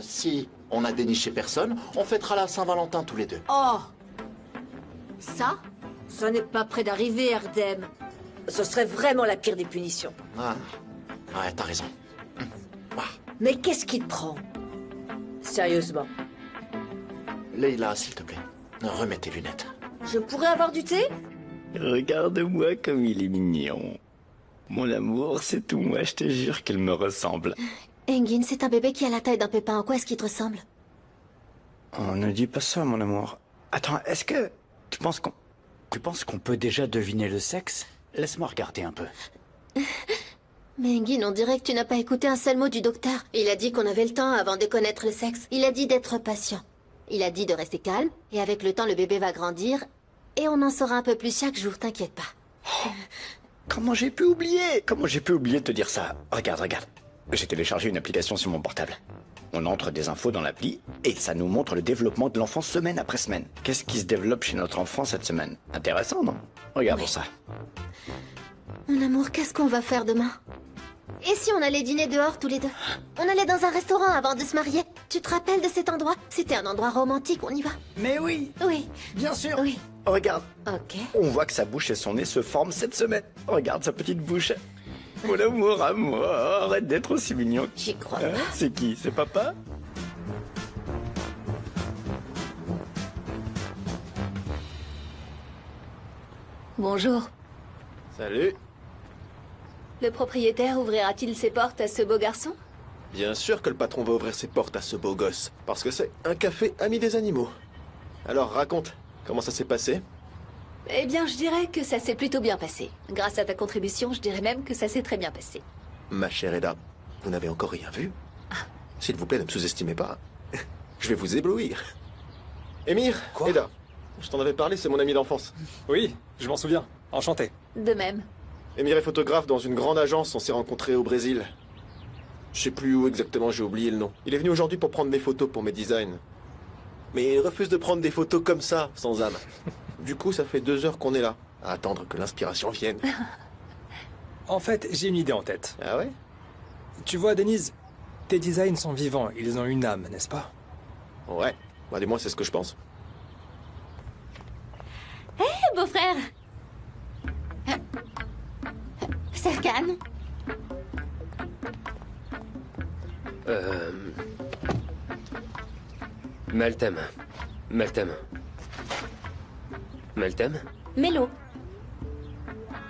Si on a déniché personne, on fêtera la Saint-Valentin tous les deux. Oh! Ça n'est pas près d'arriver, Erdem. Ce serait vraiment la pire des punitions. Ah, ouais, t'as raison. Mais qu'est-ce qui te prend? Sérieusement. Leila, s'il te plaît, remets tes lunettes. Je pourrais avoir du thé? Regarde-moi comme il est mignon. Mon amour, c'est tout moi, je te jure qu'il me ressemble. Engin, c'est un bébé qui a la taille d'un pépin. En quoi est-ce qu'il te ressemble? Oh, ne dis pas ça, mon amour. Attends, est-ce que... Tu penses qu'on peut déjà deviner le sexe? Laisse-moi regarder un peu. Mais Engin, on dirait que tu n'as pas écouté un seul mot du docteur. Il a dit qu'on avait le temps avant de connaître le sexe. Il a dit d'être patient. Il a dit de rester calme, et avec le temps, le bébé va grandir, et on en saura un peu plus chaque jour, t'inquiète pas. Oh, comment j'ai pu oublier de te dire ça? Regarde. J'ai téléchargé une application sur mon portable. On entre des infos dans l'appli, et ça nous montre le développement de l'enfant semaine après semaine. Qu'est-ce qui se développe chez notre enfant cette semaine? Intéressant, non? Regardons ça. Mon amour, qu'est-ce qu'on va faire demain? Et si on allait dîner dehors tous les deux? On allait dans un restaurant avant de se marier. Tu te rappelles de cet endroit? C'était un endroit romantique, on y va. Mais oui! Oui. Bien sûr! Oui. Regarde. Ok. On voit que sa bouche et son nez se forment cette semaine. Regarde sa petite bouche. Mon amour à moi, arrête d'être aussi mignon. J'y crois. C'est qui? C'est papa? Bonjour. Salut. Le propriétaire ouvrira-t-il ses portes à ce beau garçon? Bien sûr que le patron va ouvrir ses portes à ce beau gosse, parce que c'est un café ami des animaux. Alors raconte, comment ça s'est passé? Eh bien, je dirais que ça s'est plutôt bien passé. Grâce à ta contribution, je dirais même que ça s'est très bien passé. Ma chère Eda, vous n'avez encore rien vu? S'il vous plaît, ne me sous-estimez pas. Je vais vous éblouir. Émir, Eda, je t'en avais parlé, c'est mon ami d'enfance. Oui, je m'en souviens. Enchanté. De même. Émir est photographe dans une grande agence, on s'est rencontrés au Brésil. Je sais plus où exactement, j'ai oublié le nom. Il est venu aujourd'hui pour prendre mes photos pour mes designs. Mais il refuse de prendre des photos comme ça, sans âme. Du coup, ça fait 2 heures qu'on est là, à attendre que l'inspiration vienne. En fait, j'ai une idée en tête. Ah ouais? Tu vois, Denise, tes designs sont vivants, ils ont une âme, n'est-ce pas? Ouais, bah du moins c'est ce que je pense. Hé, beau-frère Serkan? Meltem. Meltem. Meltem? Mélo.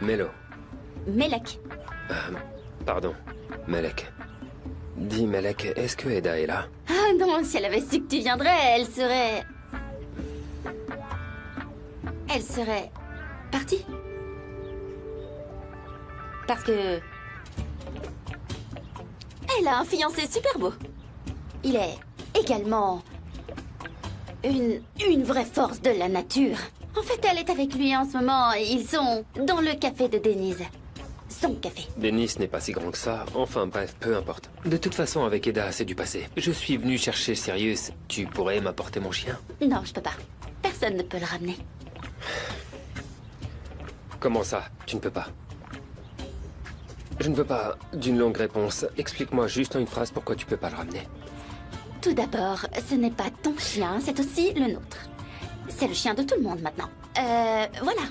Mélo. Melek. Pardon. Melek. Dis, Melek, est-ce que Eda est là? Ah non, si elle avait su que tu viendrais, elle serait... Elle serait... partie. Parce que... Elle a un fiancé super beau. Il est également... Une vraie force de la nature. En fait, elle est avec lui en ce moment et ils sont dans le café de Denise. Son café. Denise n'est pas si grand que ça. Enfin, bref, peu importe. De toute façon, avec Eda, c'est du passé. Je suis venu chercher Sirius. Tu pourrais m'apporter mon chien? Non, je peux pas. Personne ne peut le ramener. Comment ça? Tu ne peux pas? Je ne veux pas d'une longue réponse. Explique-moi juste en une phrase pourquoi tu peux pas le ramener. Tout d'abord, ce n'est pas ton chien, c'est aussi le nôtre. C'est le chien de tout le monde maintenant. Voilà.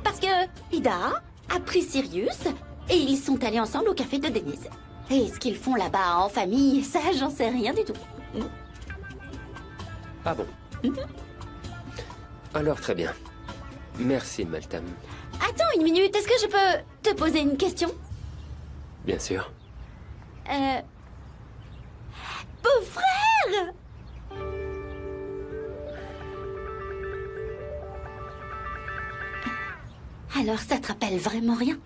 Parce que Ida a pris Sirius et ils sont allés ensemble au café de Denise. Et ce qu'ils font là-bas en famille, ça, j'en sais rien du tout. Ah bon? Alors très bien. Merci, Meltem. Attends une minute, est-ce que je peux te poser une question? Bien sûr. Beau-frère! Alors ça te rappelle vraiment rien?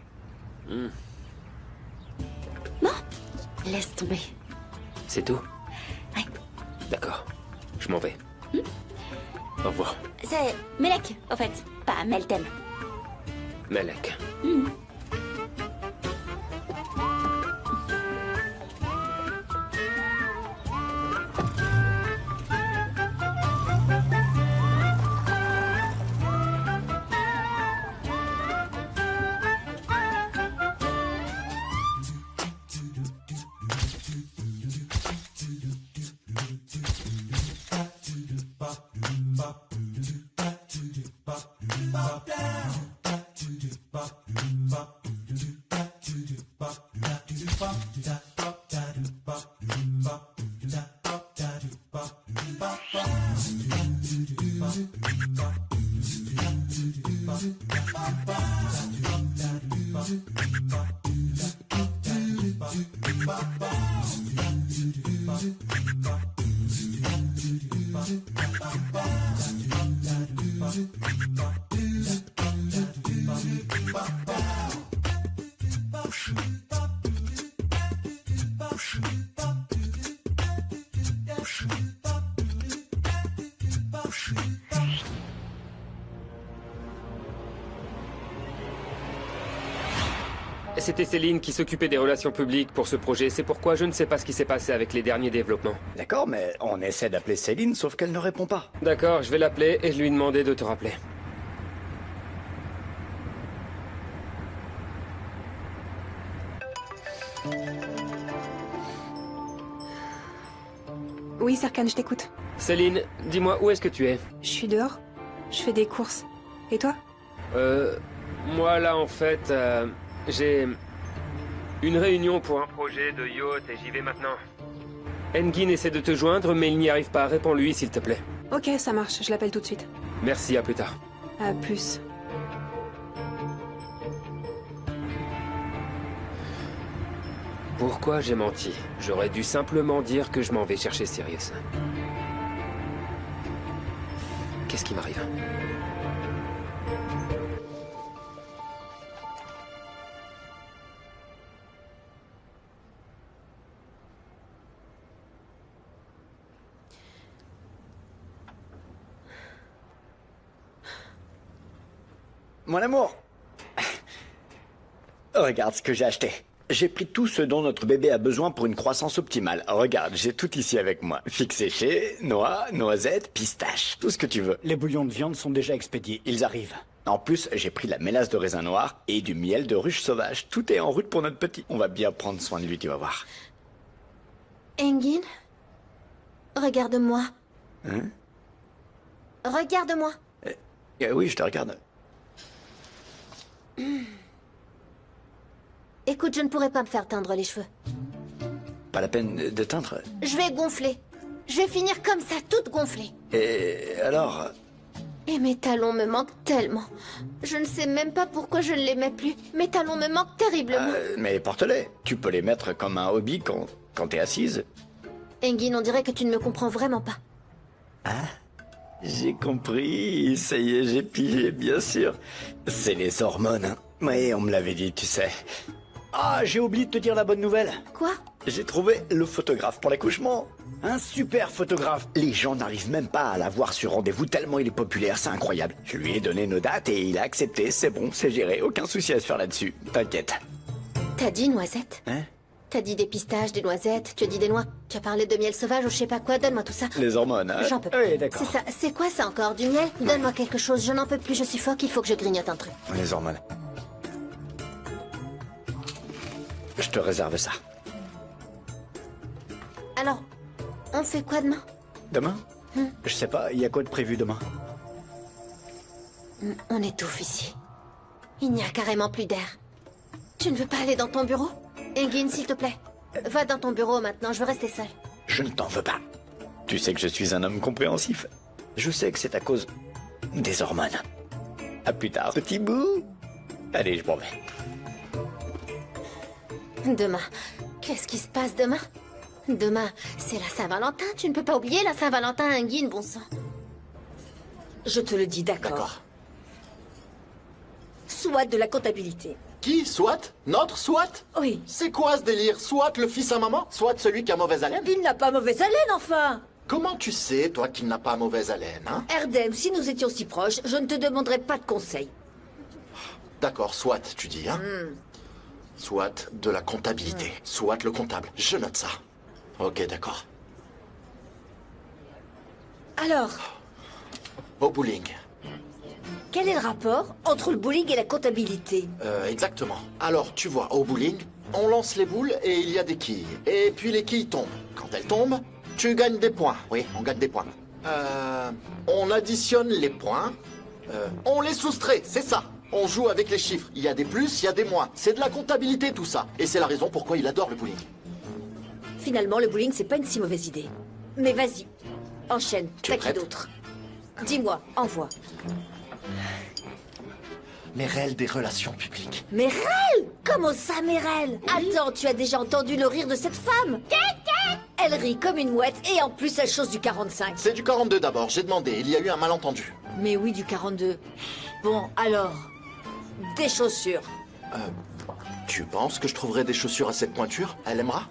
Bon, laisse tomber. C'est tout? Ouais. D'accord. Je m'en vais. Au revoir. C'est Melek, au fait, pas Meltem. Melek. C'était Céline qui s'occupait des relations publiques pour ce projet. C'est pourquoi je ne sais pas ce qui s'est passé avec les derniers développements. D'accord, mais on essaie d'appeler Céline, sauf qu'elle ne répond pas. D'accord, je vais l'appeler et je lui demander de te rappeler. Oui, Serkan, je t'écoute. Céline, dis-moi, où est-ce que tu es? Je suis dehors. Je fais des courses. Et toi? Moi là, en fait, j'ai une réunion pour un projet de yacht et j'y vais maintenant. Engin essaie de te joindre, mais il n'y arrive pas. Réponds-lui, s'il te plaît. Ok, ça marche. Je l'appelle tout de suite. Merci, à plus tard. À plus. Pourquoi j'ai menti? J'aurais dû simplement dire que je m'en vais chercher Sirius. Qu'est-ce qui m'arrive? Mon amour, regarde ce que j'ai acheté. J'ai pris tout ce dont notre bébé a besoin pour une croissance optimale. Regarde, j'ai tout ici avec moi. Figues séchées, noix, noisettes, pistaches, tout ce que tu veux. Les bouillons de viande sont déjà expédiés, ils arrivent. En plus, j'ai pris la mélasse de raisin noir et du miel de ruche sauvage. Tout est en route pour notre petit. On va bien prendre soin de lui, tu vas voir. Engin, regarde-moi. Hein? Regarde-moi. Oui, je te regarde. Écoute, je ne pourrais pas me faire teindre les cheveux. Pas la peine de teindre. Je vais gonfler. Je vais finir comme ça, toute gonflée. Et alors? Et mes talons me manquent tellement. Je ne sais même pas pourquoi je ne les mets plus. Mes talons me manquent terriblement. Mais porte-les. Tu peux les mettre comme un hobby quand t'es assise. Engin, on dirait que tu ne me comprends vraiment pas. Ah, j'ai compris. Ça y est, j'ai pigé, bien sûr. C'est les hormones, hein. Oui, on me l'avait dit, tu sais. Ah, j'ai oublié de te dire la bonne nouvelle. Quoi? J'ai trouvé le photographe pour l'accouchement. Un super photographe. Les gens n'arrivent même pas à l'avoir sur rendez-vous tellement il est populaire, c'est incroyable. Je lui ai donné nos dates et il a accepté, c'est bon, c'est géré, aucun souci à se faire là-dessus. T'inquiète. T'as dit noisette? Hein? T'as dit des pistaches, des noisettes, tu as dit des noix. Tu as parlé de miel sauvage ou je sais pas quoi, donne-moi tout ça. Les hormones, hein? J'en peux plus. Oui, d'accord. C'est ça, c'est quoi ça encore? Du miel? Donne-moi quelque chose, je n'en peux plus, je suffoque, il faut que je grignote un truc. Les hormones. Je te réserve ça. Alors, on fait quoi demain? Demain? Je sais pas, il y a quoi de prévu demain? On étouffe ici. Il n'y a carrément plus d'air. Tu ne veux pas aller dans ton bureau? Engin, s'il te plaît. Va dans ton bureau maintenant, je veux rester seule. Je ne t'en veux pas. Tu sais que je suis un homme compréhensif. Je sais que c'est à cause des hormones. À plus tard, petit bout. Allez, je m'en vais. Demain. Qu'est-ce qui se passe demain? Demain, c'est la Saint-Valentin. Tu ne peux pas oublier la Saint-Valentin, Engin, bon sang. Je te le dis, d'accord. Soit de la comptabilité. Qui? Soit? Notre Soit? Oui. C'est quoi ce délire? Soit le fils à maman? Soit celui qui a mauvaise haleine? Il n'a pas mauvaise haleine, enfin. Comment tu sais, toi, qu'il n'a pas mauvaise haleine, hein? Erdem, si nous étions si proches, je ne te demanderais pas de conseils. D'accord, soit, tu dis, hein? Soit de la comptabilité. Soit le comptable. Je note ça. Ok, d'accord. Alors, Au bowling. quel est le rapport entre le bowling et la comptabilité? Exactement. Alors, tu vois, au bowling, on lance les boules et il y a des quilles. Et puis les quilles tombent. Quand elles tombent, tu gagnes des points. Oui, on gagne des points. On additionne les points. On les soustrait, c'est ça. On joue avec les chiffres. Il y a des plus, il y a des moins. C'est de la comptabilité, tout ça. Et c'est la raison pourquoi il adore le bowling. Finalement, le bowling, c'est pas une si mauvaise idée. Mais vas-y, enchaîne. Tu es T'as qui prête? d'autre? Dis-moi, envoie. Merel des relations publiques. Merel? Comment ça, Merel? Attends, tu as déjà entendu le rire de cette femme? Elle rit comme une mouette et en plus elle chose du 45. C'est du 42 d'abord, j'ai demandé. Il y a eu un malentendu. Mais oui, du 42. Bon, alors, des chaussures. Tu penses que je trouverai des chaussures à cette pointure? Elle aimera?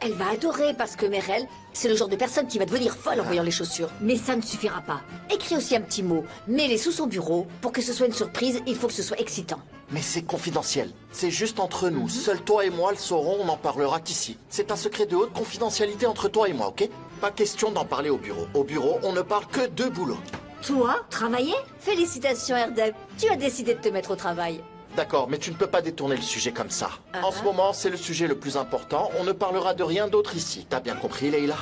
Elle va adorer parce que Merel, c'est le genre de personne qui va devenir folle en voyant les chaussures. Mais ça ne suffira pas. Écris aussi un petit mot, mets-les sous son bureau. Pour que ce soit une surprise, il faut que ce soit excitant. Mais c'est confidentiel. C'est juste entre nous. Seul toi et moi le saurons, on n'en parlera qu'ici. C'est un secret de haute confidentialité entre toi et moi, ok? Pas question d'en parler au bureau. Au bureau, on ne parle que de boulot. Toi, travailler? Félicitations, Erdem. Tu as décidé de te mettre au travail. D'accord, mais tu ne peux pas détourner le sujet comme ça. En ce moment, c'est le sujet le plus important. On ne parlera de rien d'autre ici. T'as bien compris, Leila?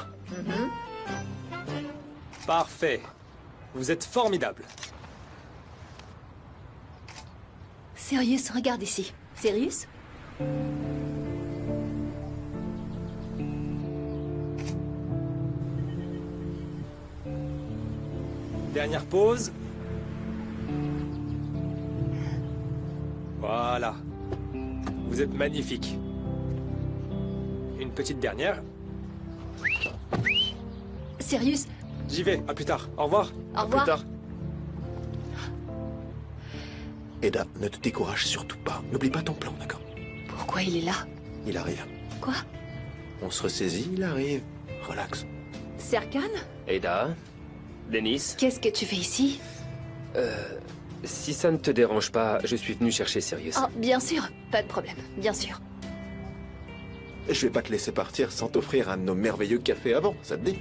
Parfait. Vous êtes formidable. Sirius, regarde ici. Sirius? Dernière pause. Voilà. Vous êtes magnifique. Une petite dernière. Sirius? J'y vais, à plus tard. Au revoir. Au revoir. Plus tard. Eda, ne te décourage surtout pas. N'oublie pas ton plan, d'accord? Pourquoi il est là? Il arrive. Quoi? On se ressaisit, il arrive. Relax. Serkan? Eda? Denis? Qu'est-ce que tu fais ici? Si ça ne te dérange pas, je suis venu chercher Sirius. Oh, bien sûr. Pas de problème. Bien sûr. Je vais pas te laisser partir sans t'offrir un de nos merveilleux cafés avant, ça te dit?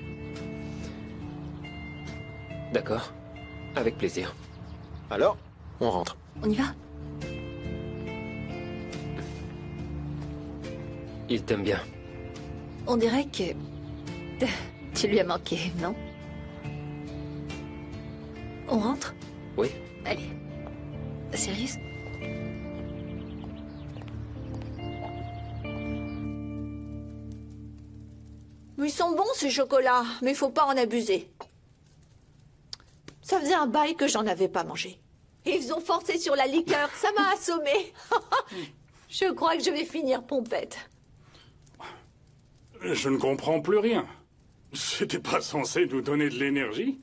D'accord. Avec plaisir. Alors, on rentre. On y va? Il t'aime bien. On dirait que... Tu lui as manqué, non? On rentre? Oui. Allez. Sirius? Ils sont bons ces chocolats, mais faut pas en abuser. Ça faisait un bail que j'en avais pas mangé. Ils ont forcé sur la liqueur, ça m'a assommé. Je crois que je vais finir pompette. Je ne comprends plus rien. C'était pas censé nous donner de l'énergie?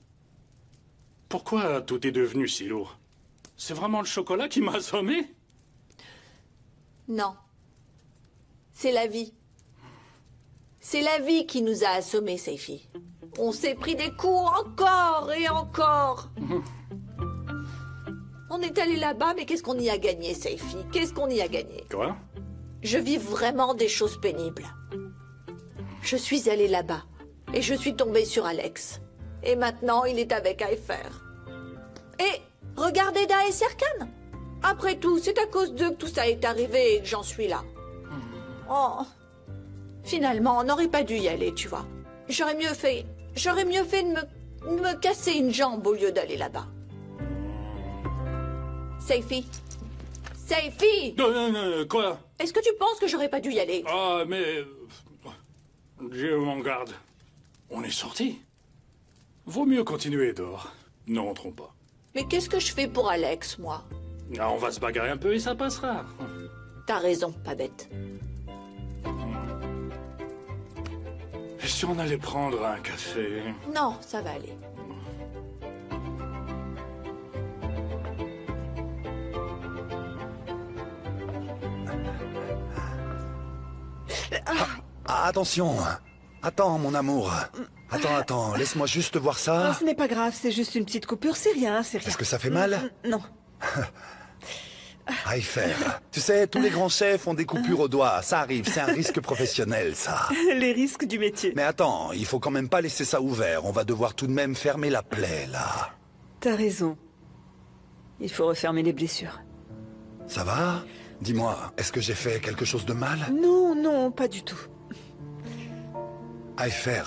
Pourquoi tout est devenu si lourd? C'est vraiment le chocolat qui m'a assommé? Non. C'est la vie. C'est la vie qui nous a assommés, Seifi. On s'est pris des coups encore et encore. On est allé là-bas, mais qu'est-ce qu'on y a gagné, Seifi? Qu'est-ce qu'on y a gagné? Quoi? Je vis vraiment des choses pénibles. Je suis allée là-bas et je suis tombée sur Alex. Et maintenant, il est avec Aifer. Et regardez Eda et Serkan. Après tout, c'est à cause d'eux que tout ça est arrivé et que j'en suis là. Oh. Finalement, on n'aurait pas dû y aller, tu vois. J'aurais mieux fait de me casser une jambe au lieu d'aller là-bas. Seifi. Seifi! Quoi? Est-ce que tu penses que j'aurais pas dû y aller? Ah, mais... Dieu m'en garde. On est sortis. Vaut mieux continuer dehors. Ne rentrons pas. Mais qu'est-ce que je fais pour Alex, moi? Ah, on va se bagarrer un peu et ça passera. T'as raison, pas bête. Et si on allait prendre un café? Non, ça va aller. Attention. Attends, mon amour. Attends, laisse-moi juste voir ça. Ce n'est pas grave, c'est juste une petite coupure, c'est rien, c'est rien. Est-ce que ça fait mal? Non. Aifer. Tu sais, tous les grands chefs ont des coupures au doigt. Ça arrive, c'est un risque professionnel, ça. Les risques du métier. Mais attends, il faut quand même pas laisser ça ouvert. On va devoir tout de même fermer la plaie, là. T'as raison. Il faut refermer les blessures. Ça va? Dis-moi, est-ce que j'ai fait quelque chose de mal? Non, pas du tout. Aifer,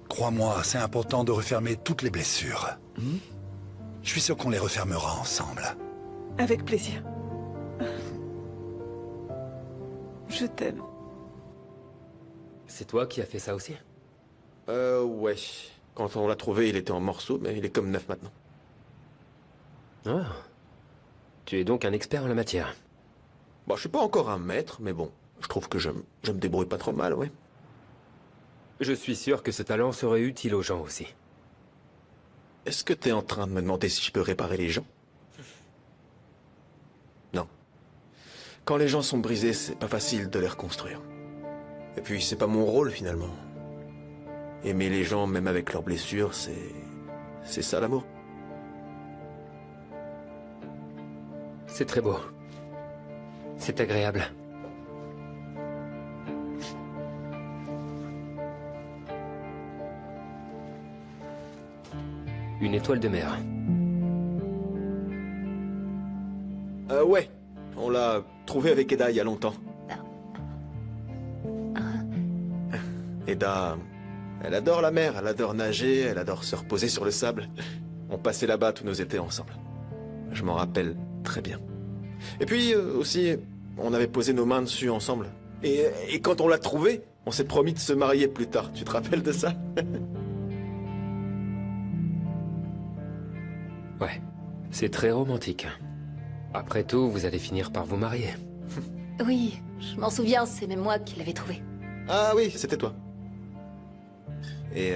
crois-moi, c'est important de refermer toutes les blessures. Je suis sûr qu'on les refermera ensemble. Avec plaisir. Je t'aime. C'est toi qui as fait ça aussi? Ouais. Quand on l'a trouvé, il était en morceaux, mais il est comme neuf maintenant. Ah. Tu es donc un expert en la matière. Bon, je suis pas encore un maître, mais bon, je trouve que je me débrouille pas trop mal, ouais. Je suis sûr que ce talent serait utile aux gens aussi. Est-ce que t'es en train de me demander si je peux réparer les gens? Non. Quand les gens sont brisés, c'est pas facile de les reconstruire. Et puis, c'est pas mon rôle, finalement. Aimer les gens, même avec leurs blessures, c'est ça l'amour. C'est très beau. C'est agréable. Une étoile de mer. Ouais. On l'a trouvé avec Eda il y a longtemps. Eda, elle adore la mer, elle adore nager, elle adore se reposer sur le sable. On passait là-bas tous nos étés ensemble. Je m'en rappelle très bien. Et puis aussi, on avait posé nos mains dessus ensemble. Et quand on l'a trouvée, on s'est promis de se marier plus tard. Tu te rappelles de ça? Ouais, c'est très romantique. Après tout, vous allez finir par vous marier. Oui, je m'en souviens, c'est même moi qui l'avais trouvé. Ah oui, c'était toi. Et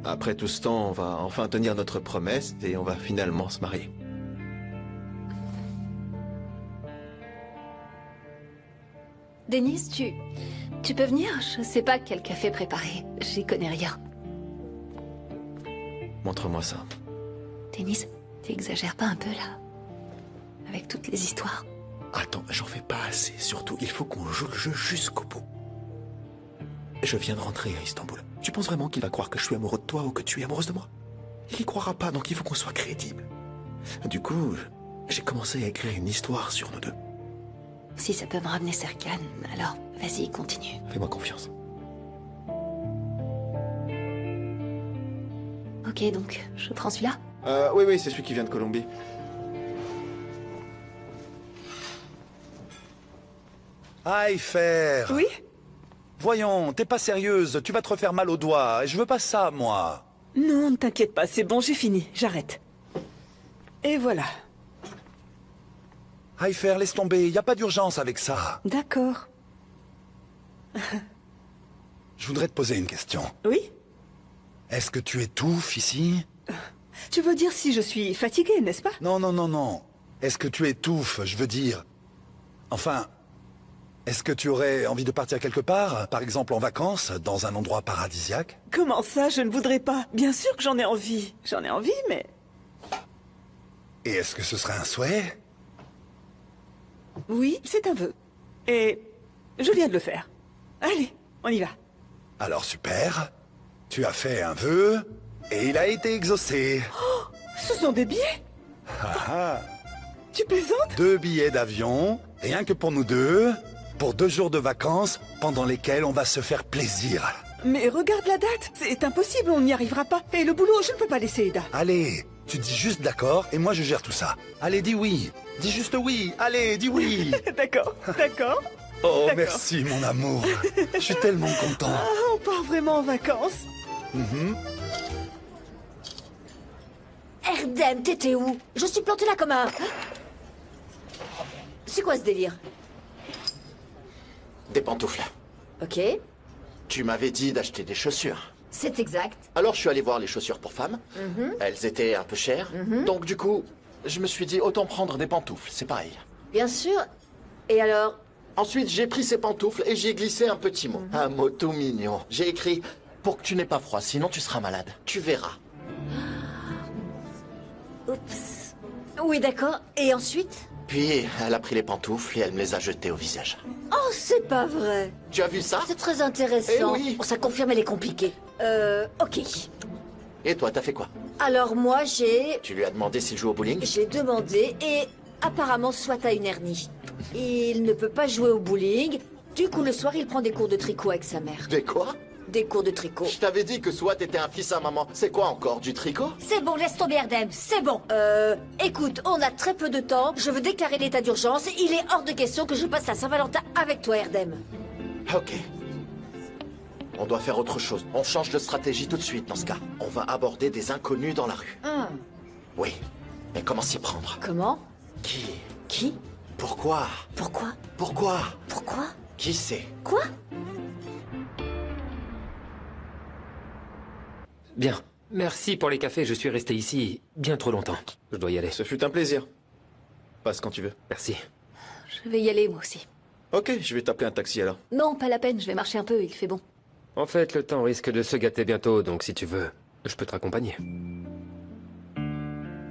après tout ce temps, on va enfin tenir notre promesse et on va finalement se marier. Denise, tu peux venir? Je sais pas quel café préparer. J'y connais rien. Montre-moi ça. Denise, tu exagères pas un peu là? Avec toutes les histoires. Attends, j'en fais pas assez. Surtout, il faut qu'on joue le jeu jusqu'au bout. Je viens de rentrer à Istanbul. Tu penses vraiment qu'il va croire que je suis amoureux de toi ou que tu es amoureuse de moi? Il y croira pas, donc il faut qu'on soit crédible. Du coup, j'ai commencé à écrire une histoire sur nous deux. Si ça peut me ramener Serkan, alors vas-y, continue. Fais-moi confiance. Ok, donc je prends celui-là. Oui, c'est celui qui vient de Colombie. Haïfer. Oui? Voyons, t'es pas sérieuse, tu vas te refaire mal au doigt, et je veux pas ça, moi. Non, ne t'inquiète pas, c'est bon, j'ai fini, j'arrête. Et voilà. Haïfer, laisse tomber, y a pas d'urgence avec ça. D'accord. Je voudrais te poser une question. Oui? Est-ce que tu étouffes ici? Tu veux dire si je suis fatiguée, n'est-ce pas? Non. Est-ce que tu étouffes, je veux dire? Enfin, est-ce que tu aurais envie de partir quelque part, par exemple en vacances, dans un endroit paradisiaque? Comment ça, je ne voudrais pas? Bien sûr que j'en ai envie. J'en ai envie, mais... Et est-ce que ce serait un souhait? Oui, c'est un vœu. Et je viens de le faire. Allez, on y va. Alors super. Tu as fait un vœu, et il a été exaucé. Oh, ce sont des billets? Tu plaisantes? 2 billets d'avion, rien que pour nous deux, pour 2 jours de vacances, pendant lesquels on va se faire plaisir. Mais regarde la date, c'est impossible, on n'y arrivera pas. Et le boulot, je ne peux pas laisser Eda. Allez, tu dis juste d'accord, et moi je gère tout ça. Allez, dis oui. Dis juste oui. Allez, dis oui. D'accord. Oh, merci mon amour. Je suis tellement content. Ah, on part vraiment en vacances. Erdem, t'étais où? Je suis planté là comme un... C'est quoi ce délire? Des pantoufles. Ok, Tu m'avais dit d'acheter des chaussures. c'est exact. Alors je suis allé voir les chaussures pour femmes. Elles étaient un peu chères. Donc du coup, je me suis dit autant prendre des pantoufles, c'est pareil. Bien sûr. Et alors? Ensuite, j'ai pris ces pantoufles et j'ai glissé un petit mot. Un mot tout mignon. J'ai écrit « Pour que tu n'aies pas froid, sinon tu seras malade. Tu verras. » Oups. Oui, d'accord. Et ensuite? Puis, elle a pris les pantoufles et elle me les a jetées au visage. Oh, c'est pas vrai. Tu as vu ça? C'est très intéressant. Eh oui. Oh, ça confirme, elle est compliquée. Ok. Et toi, t'as fait quoi? Alors moi, j'ai... Tu lui as demandé s'il joue au bowling? J'ai demandé et apparemment Swat a une hernie. Il ne peut pas jouer au bowling. Du coup, le soir, il prend des cours de tricot avec sa mère. Des quoi? Des cours de tricot. Je t'avais dit que Swat était un fils à maman. C'est quoi encore, du tricot? C'est bon, laisse tomber Erdem, c'est bon. Écoute, on a très peu de temps. Je veux déclarer l'état d'urgence. Il est hors de question que je passe la Saint-Valentin avec toi, Erdem. Ok. On doit faire autre chose. On change de stratégie tout de suite dans ce cas. On va aborder des inconnus dans la rue. Oui. Mais comment s'y prendre? Comment? Qui? Pourquoi? Pourquoi? Qui c'est? Quoi? Bien. Merci pour les cafés, je suis resté ici bien trop longtemps. Je dois y aller. Ce fut un plaisir. Passe quand tu veux. Merci. Je vais y aller, moi aussi. Ok, je vais t'appeler un taxi alors. Non, pas la peine, je vais marcher un peu, il fait bon. En fait, le temps risque de se gâter bientôt, donc si tu veux, je peux te raccompagner.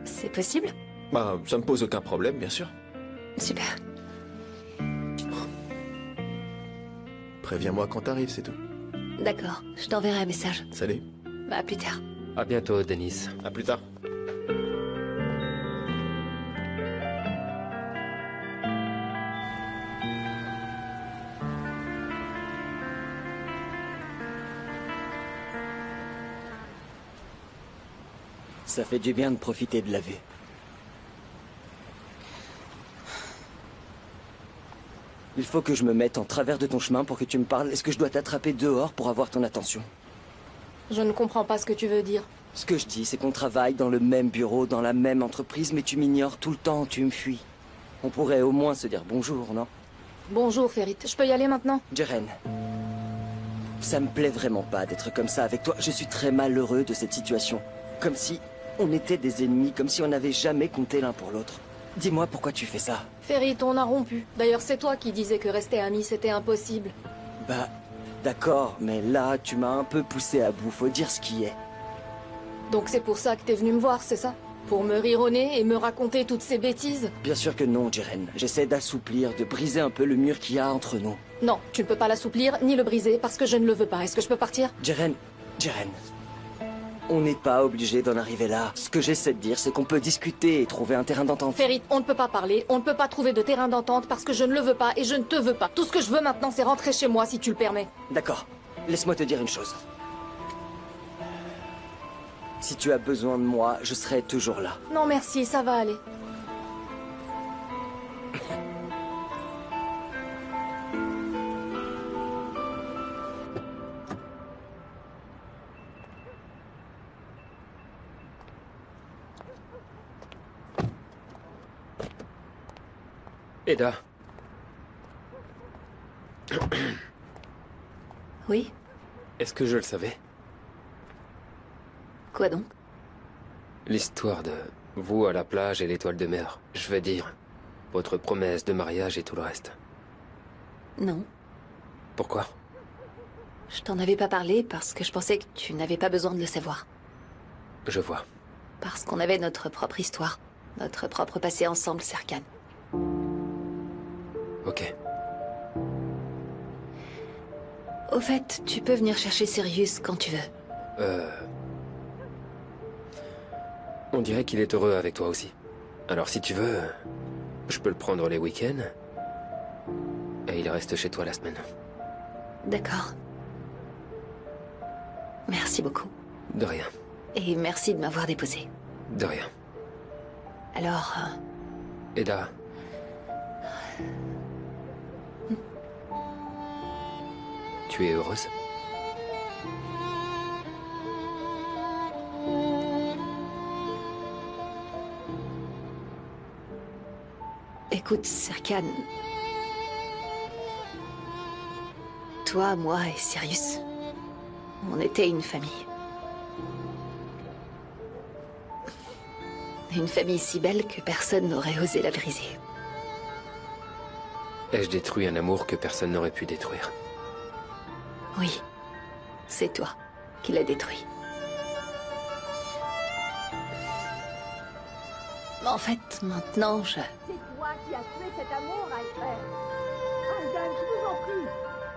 C'est possible? Bah, ça me pose aucun problème, bien sûr. Super. Préviens-moi quand t'arrives, c'est tout. D'accord, je t'enverrai un message. Salut. À plus tard. À bientôt, Denis. À plus tard. Ça fait du bien de profiter de la vue. Il faut que je me mette en travers de ton chemin pour que tu me parles. Est-ce que je dois t'attraper dehors pour avoir ton attention? Je ne comprends pas ce que tu veux dire. Ce que je dis, c'est qu'on travaille dans le même bureau, dans la même entreprise, mais tu m'ignores tout le temps, tu me fuis. On pourrait au moins se dire bonjour, non? Bonjour, Ferit. Je peux y aller maintenant? Jeren, ça me plaît vraiment pas d'être comme ça avec toi. Je suis très malheureux de cette situation. Comme si on était des ennemis, comme si on n'avait jamais compté l'un pour l'autre. Dis-moi pourquoi tu fais ça. Ferit, on a rompu. D'ailleurs, c'est toi qui disais que rester amis, c'était impossible. Bah, d'accord, mais là, tu m'as un peu poussé à bout, faut dire ce qui est. Donc c'est pour ça que t'es venu me voir, c'est ça? Pour me rire au nez et me raconter toutes ces bêtises? Bien sûr que non, Jeren. J'essaie d'assouplir, de briser un peu le mur qu'il y a entre nous. Non, tu ne peux pas l'assouplir ni le briser parce que je ne le veux pas. Est-ce que je peux partir? Jeren, on n'est pas obligé d'en arriver là. Ce que j'essaie de dire, c'est qu'on peut discuter et trouver un terrain d'entente. Ferit, on ne peut pas parler, on ne peut pas trouver de terrain d'entente parce que je ne le veux pas et je ne te veux pas. Tout ce que je veux maintenant, c'est rentrer chez moi si tu le permets. D'accord. Laisse-moi te dire une chose. Si tu as besoin de moi, je serai toujours là. Non merci, ça va aller. Eda. Oui? Est-ce que je le savais? Quoi donc? L'histoire de vous à la plage et l'étoile de mer. Je veux dire, votre promesse de mariage et tout le reste. Non. Pourquoi? Je t'en avais pas parlé parce que je pensais que tu n'avais pas besoin de le savoir. Je vois. Parce qu'on avait notre propre histoire. Notre propre passé ensemble, Serkan. Ok. Au fait, tu peux venir chercher Sirius quand tu veux. On dirait qu'il est heureux avec toi aussi. Alors si tu veux, je peux le prendre les week-ends. Et il reste chez toi la semaine. D'accord. Merci beaucoup. De rien. Et merci de m'avoir déposé. De rien. Alors... Eda. Tu es heureuse? Écoute, Serkan... Toi, moi et Sirius, on était une famille. Une famille si belle que personne n'aurait osé la briser. Ai-je détruit un amour que personne n'aurait pu détruire? Oui, c'est toi qui l'as détruit. En fait, maintenant, je... C'est toi qui as tué cet amour, Alfred. Aidan, je vous en prie.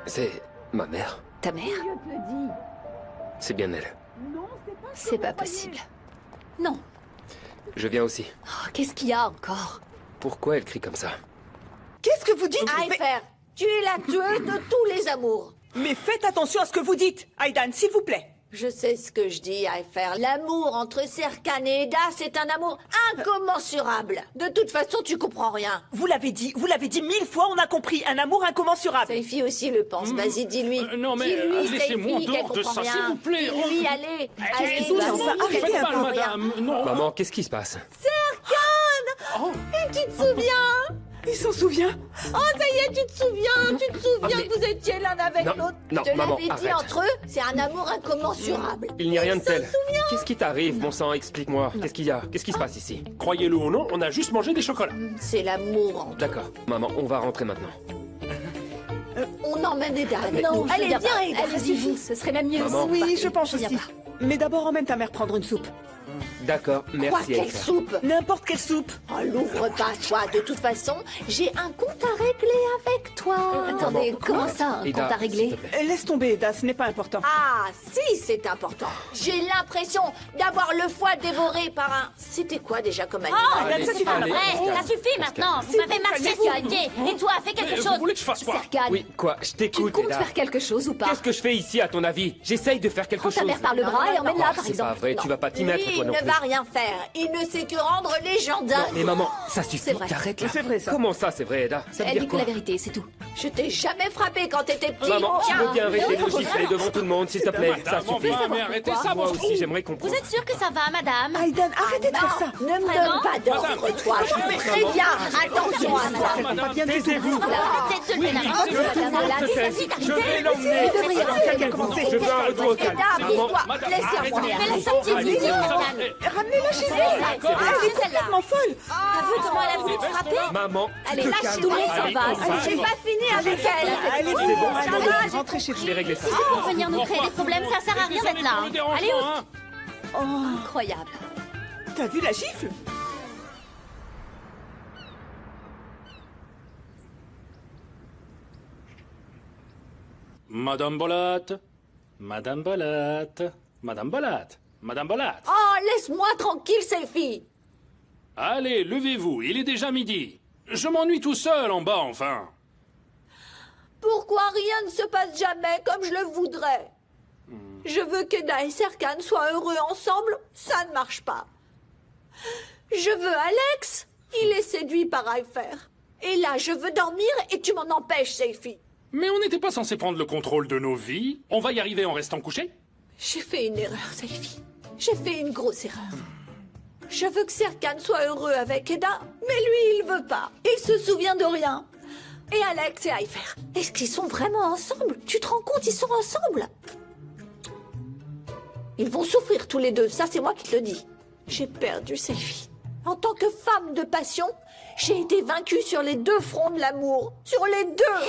C'est ma mère. Ta mère? Je te le dis. C'est bien elle. Non, c'est pas ce que C'est vous pas croyez. possible. Non. Je viens aussi. Oh, qu'est-ce qu'il y a encore? Pourquoi elle crie comme ça? Qu'est-ce que vous dites? Aifer, tu es la tueuse de tous les amours. Mais faites attention à ce que vous dites, Aidan, s'il vous plaît. Je sais ce que je dis, Aifer. L'amour entre Serkan et Eda, c'est un amour incommensurable. De toute façon, tu comprends rien. Vous l'avez dit 1000 fois, on a compris. Un amour incommensurable. Seifi aussi le pense. Vas-y, dis-lui. Non, mais dis-lui, laissez-moi en Seifi, qu'elle dehors de comprend ça, rien. s'il vous plaît. Dis-lui, allez. Allez, Excusez-moi, vas-y, enfin, arrêtez qu'elle un peu, comprend rien. madame. Non. Maman, qu'est-ce qui se passe? Serkan! Et tu te souviens? Il s'en souvient. Oh, ça y est, tu te souviens mais- que vous étiez l'un avec Non, l'autre. non, Je te maman, l'avais dit arrête. entre eux, c'est un amour incommensurable. Il n'y a rien de Il s'en tel. souvient. Qu'est-ce qui t'arrive, mon sang? Explique-moi. Qu'est-ce qu'il y a? Qu'est-ce qui se passe ici? Croyez-le ou non, on a juste mangé des chocolats. C'est l'amour entre eux. D'accord. Maman, on va rentrer maintenant. On emmène Eda. Non, je allez, viens viens, pas. Eda. Allez-y, ce serait même mieux. Maman. Oui, je pense viens aussi. pas. Mais d'abord, emmène ta mère prendre une soupe. D'accord, Quoi, merci. quelle Elsa. soupe? N'importe quelle soupe. Oh, l'ouvre pas, toi. De toute façon, j'ai un compte à régler avec toi. Attendez, comment ça, un compte Eda, à s'il régler? te plaît. Laisse tomber, Eda, ce n'est pas important. Ah, si, c'est important. J'ai l'impression d'avoir le foie dévoré par un... C'était quoi déjà comme animal? Aidan, ça suffit. allez. Ouais, ça suffit maintenant. Vous m'avez marché sur un pied. Et toi, fais quelque Vous chose. voulez que je fasse quoi? Serkan, Oui, quoi? Je tu t'écoute, comptes Eda. faire quelque chose ou pas? Qu'est-ce que je fais ici, à ton avis? J'essaye de faire quelque Prends ta chose. mère par le bras et emmène-la, Oh, par c'est exemple. pas vrai, tu vas pas t'y mettre, Lui, toi il non ne plus. va rien faire. Il ne sait que rendre les gens dingues. Mais maman, ça suffit, C'est vrai. t'arrêtes là. C'est vrai, ça. Comment ça, c'est vrai, Eda? Ça veut Elle dit dire que quoi? la vérité, c'est tout. Je t'ai jamais frappé quand t'étais petit. Maman, tu Tiens. veux bien arrêter de gifler devant tout le monde, s'il te plaît? Ça Madame, suffit. enfin, mais arrêtez ça, Moi mon aussi, trou. j'aimerais Vous comprendre. êtes sûr que ça va, madame? Aidan, arrêtez de faire ça. Ne me donne pas d'ordre, toi. Je te préviens. Attention à moi. Pas bien Taisez-vous. Peut-être de le Que tout le monde se taise. Je vais l'emmener. devriez Quelqu'un commence. Je veux un retour au calme. Eda, Maman, toi, laissez-moi. Mais la sortie de Allez, Ramenez-la chez elle. Elle est complètement folle. T'as vu comment elle a voulu te frapper? maman, Allez, te lâche calme. tout le monde s'en Allez, va. on va. J'ai pas fini avec elle. Allez, C'est bon, allez, rentrez chez Je vous. vais régler ça. Pour venir nous créer des problèmes, ça sert à rien d'être là. hein. Allez, où? Incroyable. T'as vu la gifle? Madame Bolat. Madame Bolat. Madame Bolat. Madame Bolat. Oh, laisse-moi tranquille, Seifi. Allez, levez-vous, il est déjà midi. Je m'ennuie tout seul en bas, enfin. Pourquoi rien ne se passe jamais comme je le voudrais? Je veux qu'Eda et Serkan soient heureux ensemble, ça ne marche pas. Je veux Alex, il est séduit par Aifer. Et là, je veux dormir et tu m'en empêches, Seifi. Mais on n'était pas censé prendre le contrôle de nos vies. On va y arriver en restant couchés? J'ai fait une erreur, Seifi. J'ai fait une grosse erreur. Je veux que Serkan soit heureux avec Eda, mais lui, il veut pas. Il se souvient de rien. Et Alex et Aifer, est-ce qu'ils sont vraiment ensemble? Tu te rends compte, ils sont ensemble? Ils vont souffrir tous les deux, ça c'est moi qui te le dis. J'ai perdu Seifi. En tant que femme de passion, j'ai été vaincue sur les deux fronts de l'amour. Sur les deux!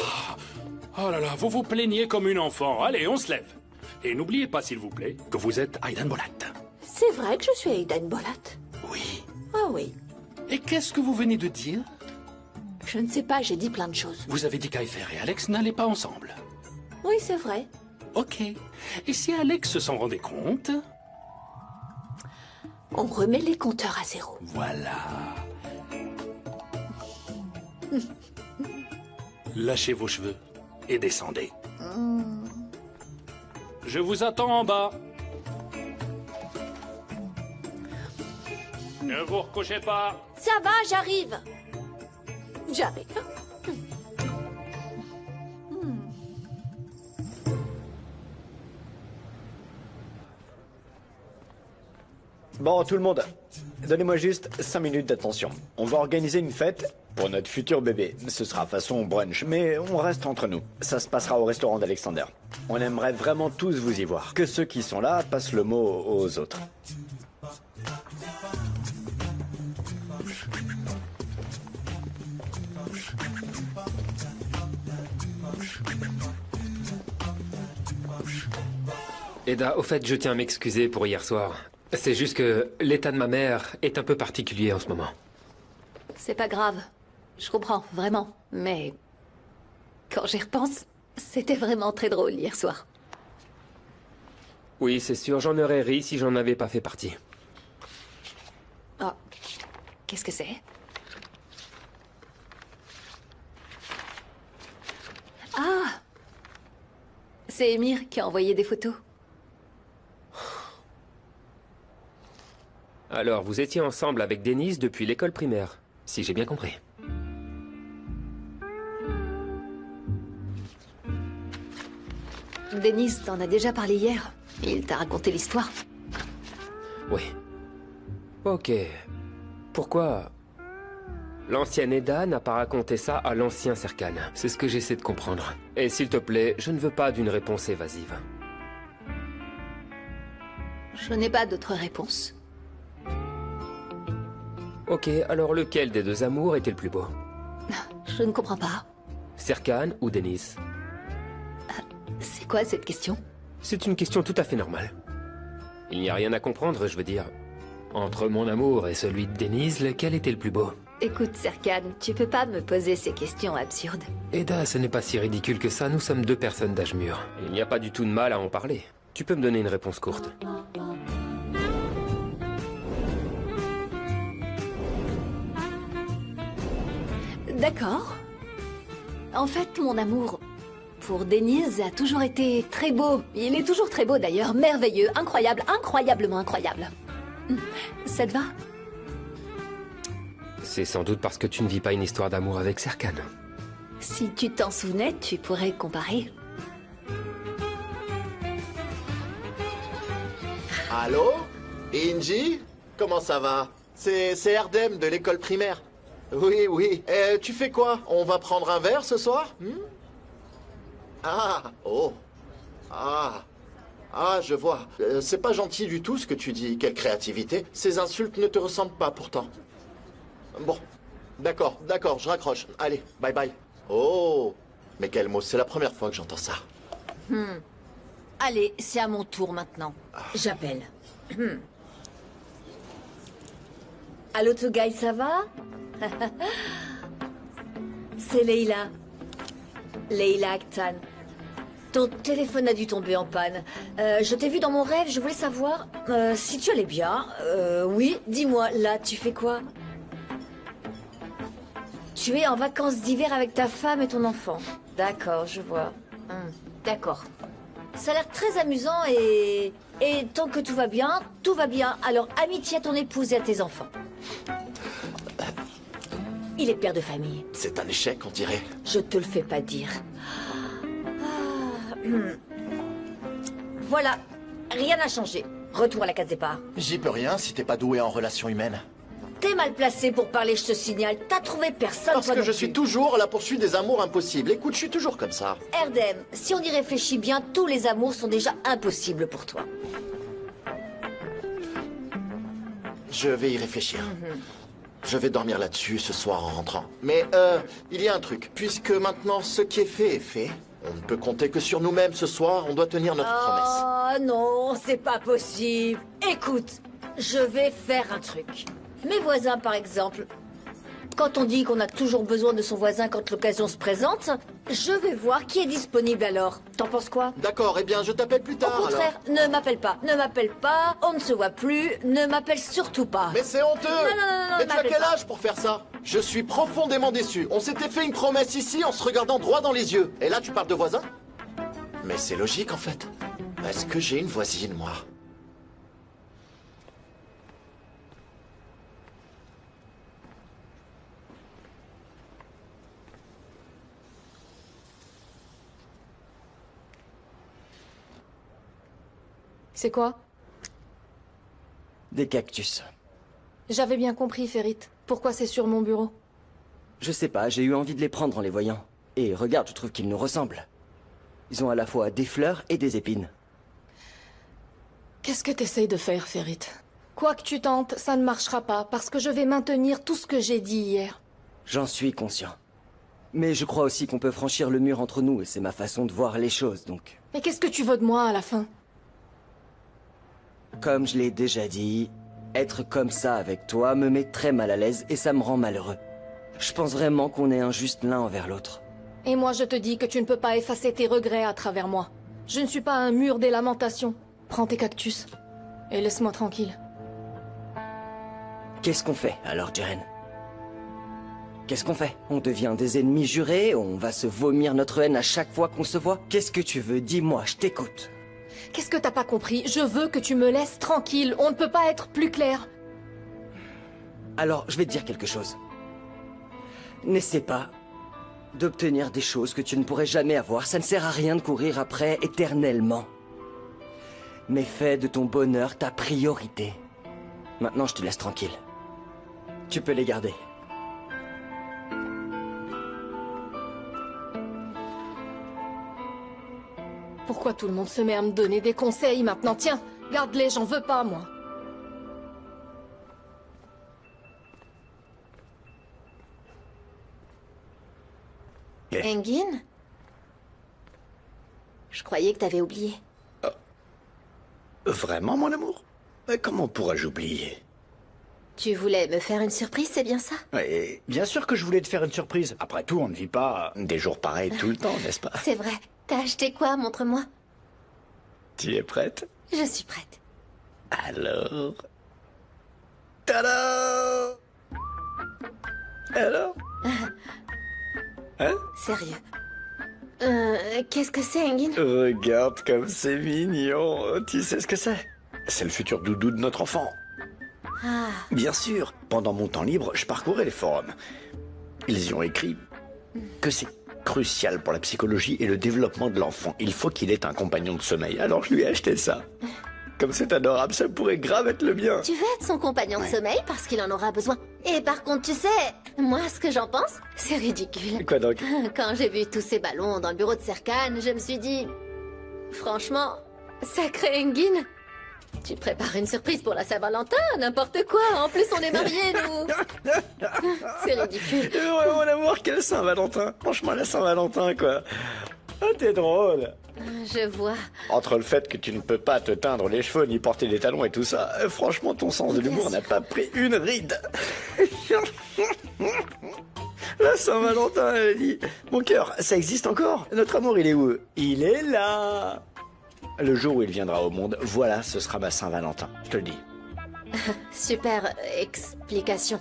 Oh là là, vous vous plaignez comme une enfant. Allez, on se lève. Et n'oubliez pas, s'il vous plaît, que vous êtes Aidan Bolat. C'est vrai que je suis Aidan Bolat? Oui. Ah oui. Et qu'est-ce que vous venez de dire? Je ne sais pas, j'ai dit plein de choses. Vous avez dit qu'Aifer et Alex n'allaient pas ensemble. Oui, c'est vrai. Ok. Et si Alex s'en rendait compte? On remet les compteurs à zéro. Voilà. Lâchez vos cheveux et descendez. Je vous attends en bas. Ne vous recouchez pas. Ça va, j'arrive. J'arrive. Bon, tout le monde, donnez-moi juste 5 minutes d'attention. On va organiser une fête pour notre futur bébé. Ce sera façon brunch, mais on reste entre nous. Ça se passera au restaurant d'Alexander. On aimerait vraiment tous vous y voir. Que ceux qui sont là passent le mot aux autres. Eda, au fait, je tiens à m'excuser pour hier soir. C'est juste que l'état de ma mère est un peu particulier en ce moment. C'est pas grave. Je comprends, vraiment. Mais quand j'y repense, c'était vraiment très drôle hier soir. Oui, c'est sûr, j'en aurais ri si j'en avais pas fait partie. Oh, qu'est-ce que c'est? Ah! C'est Émir qui a envoyé des photos. Alors, vous étiez ensemble avec Denise depuis l'école primaire, si j'ai bien compris. Denis t'en a déjà parlé hier. Il t'a raconté l'histoire. Oui. Ok. Pourquoi l'ancienne Eda n'a pas raconté ça à l'ancien Serkan? C'est ce que j'essaie de comprendre. Et s'il te plaît, je ne veux pas d'une réponse évasive. Je n'ai pas d'autre réponse. Ok, alors lequel des deux amours était le plus beau? Je ne comprends pas. Serkan ou Denise? C'est quoi cette question? C'est une question tout à fait normale. Il n'y a rien à comprendre, je veux dire. Entre mon amour et celui de Denise, lequel était le plus beau? Écoute, Serkan, tu peux pas me poser ces questions absurdes. Eda, ce n'est pas si ridicule que ça, nous sommes deux personnes d'âge mûr. Il n'y a pas du tout de mal à en parler. Tu peux me donner une réponse courte. D'accord. En fait, mon amour pour Denise a toujours été très beau. Il est toujours très beau d'ailleurs, merveilleux, incroyable, incroyablement incroyable. Ça te va? C'est sans doute parce que tu ne vis pas une histoire d'amour avec Serkan. Si tu t'en souvenais, tu pourrais comparer. Allô? Inji? Comment ça va? C'est Erdem de l'école primaire. Oui, oui. Tu fais quoi? On va prendre un verre ce soir? Ah, oh. Ah. Ah, je vois. C'est pas gentil du tout ce que tu dis. Quelle créativité. Ces insultes ne te ressemblent pas pourtant. Bon. D'accord, d'accord, je raccroche. Allez, bye bye. Oh. Mais quel mot, c'est la première fois que j'entends ça. Allez, c'est à mon tour maintenant. J'appelle. Allô, Tugay, ça va? C'est Leila. Leila Aktan. Ton téléphone a dû tomber en panne. Je t'ai vu dans mon rêve, je voulais savoir si tu allais bien. Oui, dis-moi, là, tu fais quoi? Tu es en vacances d'hiver avec ta femme et ton enfant. D'accord, je vois. D'accord. Ça a l'air très amusant et tant que tout va bien, tout va bien. Alors, amitié à ton épouse et à tes enfants. Il est père de famille. C'est un échec, on dirait. Je te le fais pas dire. Voilà, rien n'a changé. Retour à la case départ. J'y peux rien si t'es pas doué en relations humaines. T'es mal placé pour parler, je te signale. T'as trouvé personne. Parce que je suis toujours à la poursuite des amours impossibles. Écoute, je suis toujours comme ça. Erdem, si on y réfléchit bien, tous les amours sont déjà impossibles pour toi. Je vais y réfléchir. Je vais dormir là-dessus ce soir en rentrant. Mais il y a un truc. Puisque maintenant, ce qui est fait, on ne peut compter que sur nous-mêmes ce soir. On doit tenir notre promesse. Oh non, c'est pas possible. Écoute, je vais faire un truc. Mes voisins, par exemple. Quand on dit qu'on a toujours besoin de son voisin quand l'occasion se présente, je vais voir qui est disponible alors. T'en penses quoi? D'accord, eh bien, je t'appelle plus tard. Au contraire, ne m'appelle pas. Ne m'appelle pas, on ne se voit plus, ne m'appelle surtout pas. Mais c'est honteux. Non, mais tu as quel âge pour faire ça? Je suis profondément déçu. On s'était fait une promesse ici en se regardant droit dans les yeux. Et là, tu parles de voisin? Mais c'est logique, en fait. Est-ce que j'ai une voisine, moi? C'est quoi? Des cactus. J'avais bien compris, Ferit. Pourquoi c'est sur mon bureau? Je sais pas, j'ai eu envie de les prendre en les voyant. Et regarde, je trouve qu'ils nous ressemblent. Ils ont à la fois des fleurs et des épines. Qu'est-ce que t'essayes de faire, Ferit? Quoi que tu tentes, ça ne marchera pas, parce que je vais maintenir tout ce que j'ai dit hier. J'en suis conscient. Mais je crois aussi qu'on peut franchir le mur entre nous, et c'est ma façon de voir les choses, donc... Mais qu'est-ce que tu veux de moi, à la fin? Comme je l'ai déjà dit, être comme ça avec toi me met très mal à l'aise et ça me rend malheureux. Je pense vraiment qu'on est injustes l'un envers l'autre. Et moi je te dis que tu ne peux pas effacer tes regrets à travers moi. Je ne suis pas un mur des lamentations. Prends tes cactus et laisse-moi tranquille. Qu'est-ce qu'on fait alors, Jaren? Qu'est-ce qu'on fait? On devient des ennemis jurés? On va se vomir notre haine à chaque fois qu'on se voit? Qu'est-ce que tu veux? Dis-moi, je t'écoute. Qu'est-ce que t'as pas compris? Je veux que tu me laisses tranquille. On ne peut pas être plus clair. Alors, je vais te dire quelque chose. N'essaie pas d'obtenir des choses que tu ne pourrais jamais avoir. Ça ne sert à rien de courir après éternellement. Mais fais de ton bonheur ta priorité. Maintenant, je te laisse tranquille. Tu peux les garder. Pourquoi tout le monde se met à me donner des conseils maintenant? Tiens, garde-les, j'en veux pas, moi. Engin? Je croyais que t'avais oublié. Vraiment, mon amour? Mais comment pourrais-je oublier? Tu voulais me faire une surprise, c'est bien ça? Oui, bien sûr que je voulais te faire une surprise. Après tout, on ne vit pas des jours pareils tout le temps, n'est-ce pas? C'est vrai. T'as acheté quoi? Montre-moi. Tu es prête? Je suis prête. Alors... Tada! Alors? Hein? Sérieux. Qu'est-ce que c'est, Engin? Regarde comme c'est mignon. Tu sais ce que c'est? C'est le futur doudou de notre enfant. Ah. Bien sûr, pendant mon temps libre, je parcourais les forums. Ils y ont écrit que c'est crucial pour la psychologie et le développement de l'enfant. Il faut qu'il ait un compagnon de sommeil. Alors je lui ai acheté ça. Comme c'est adorable, ça pourrait grave être le mien. Tu veux être son compagnon de sommeil parce qu'il en aura besoin. Et par contre, tu sais, moi, ce que j'en pense, c'est ridicule. Quoi donc? Quand j'ai vu tous ces ballons dans le bureau de Serkan, je me suis dit... Franchement, sacré Engin, tu prépares une surprise pour la Saint-Valentin, n'importe quoi. En plus, on est mariés, nous. C'est ridicule. Ouais, mon amour, quel Saint-Valentin. Franchement, la Saint-Valentin, quoi. Ah, t'es drôle. Je vois. Entre le fait que tu ne peux pas te teindre les cheveux ni porter des talons et tout ça, franchement, ton sens de l'humour n'a pas pris une ride. la Saint-Valentin, elle a dit. Mon cœur, ça existe encore? Notre amour, il est où? Il est là. Le jour où il viendra au monde, voilà, ce sera ma Saint-Valentin, je te le dis. Super explication.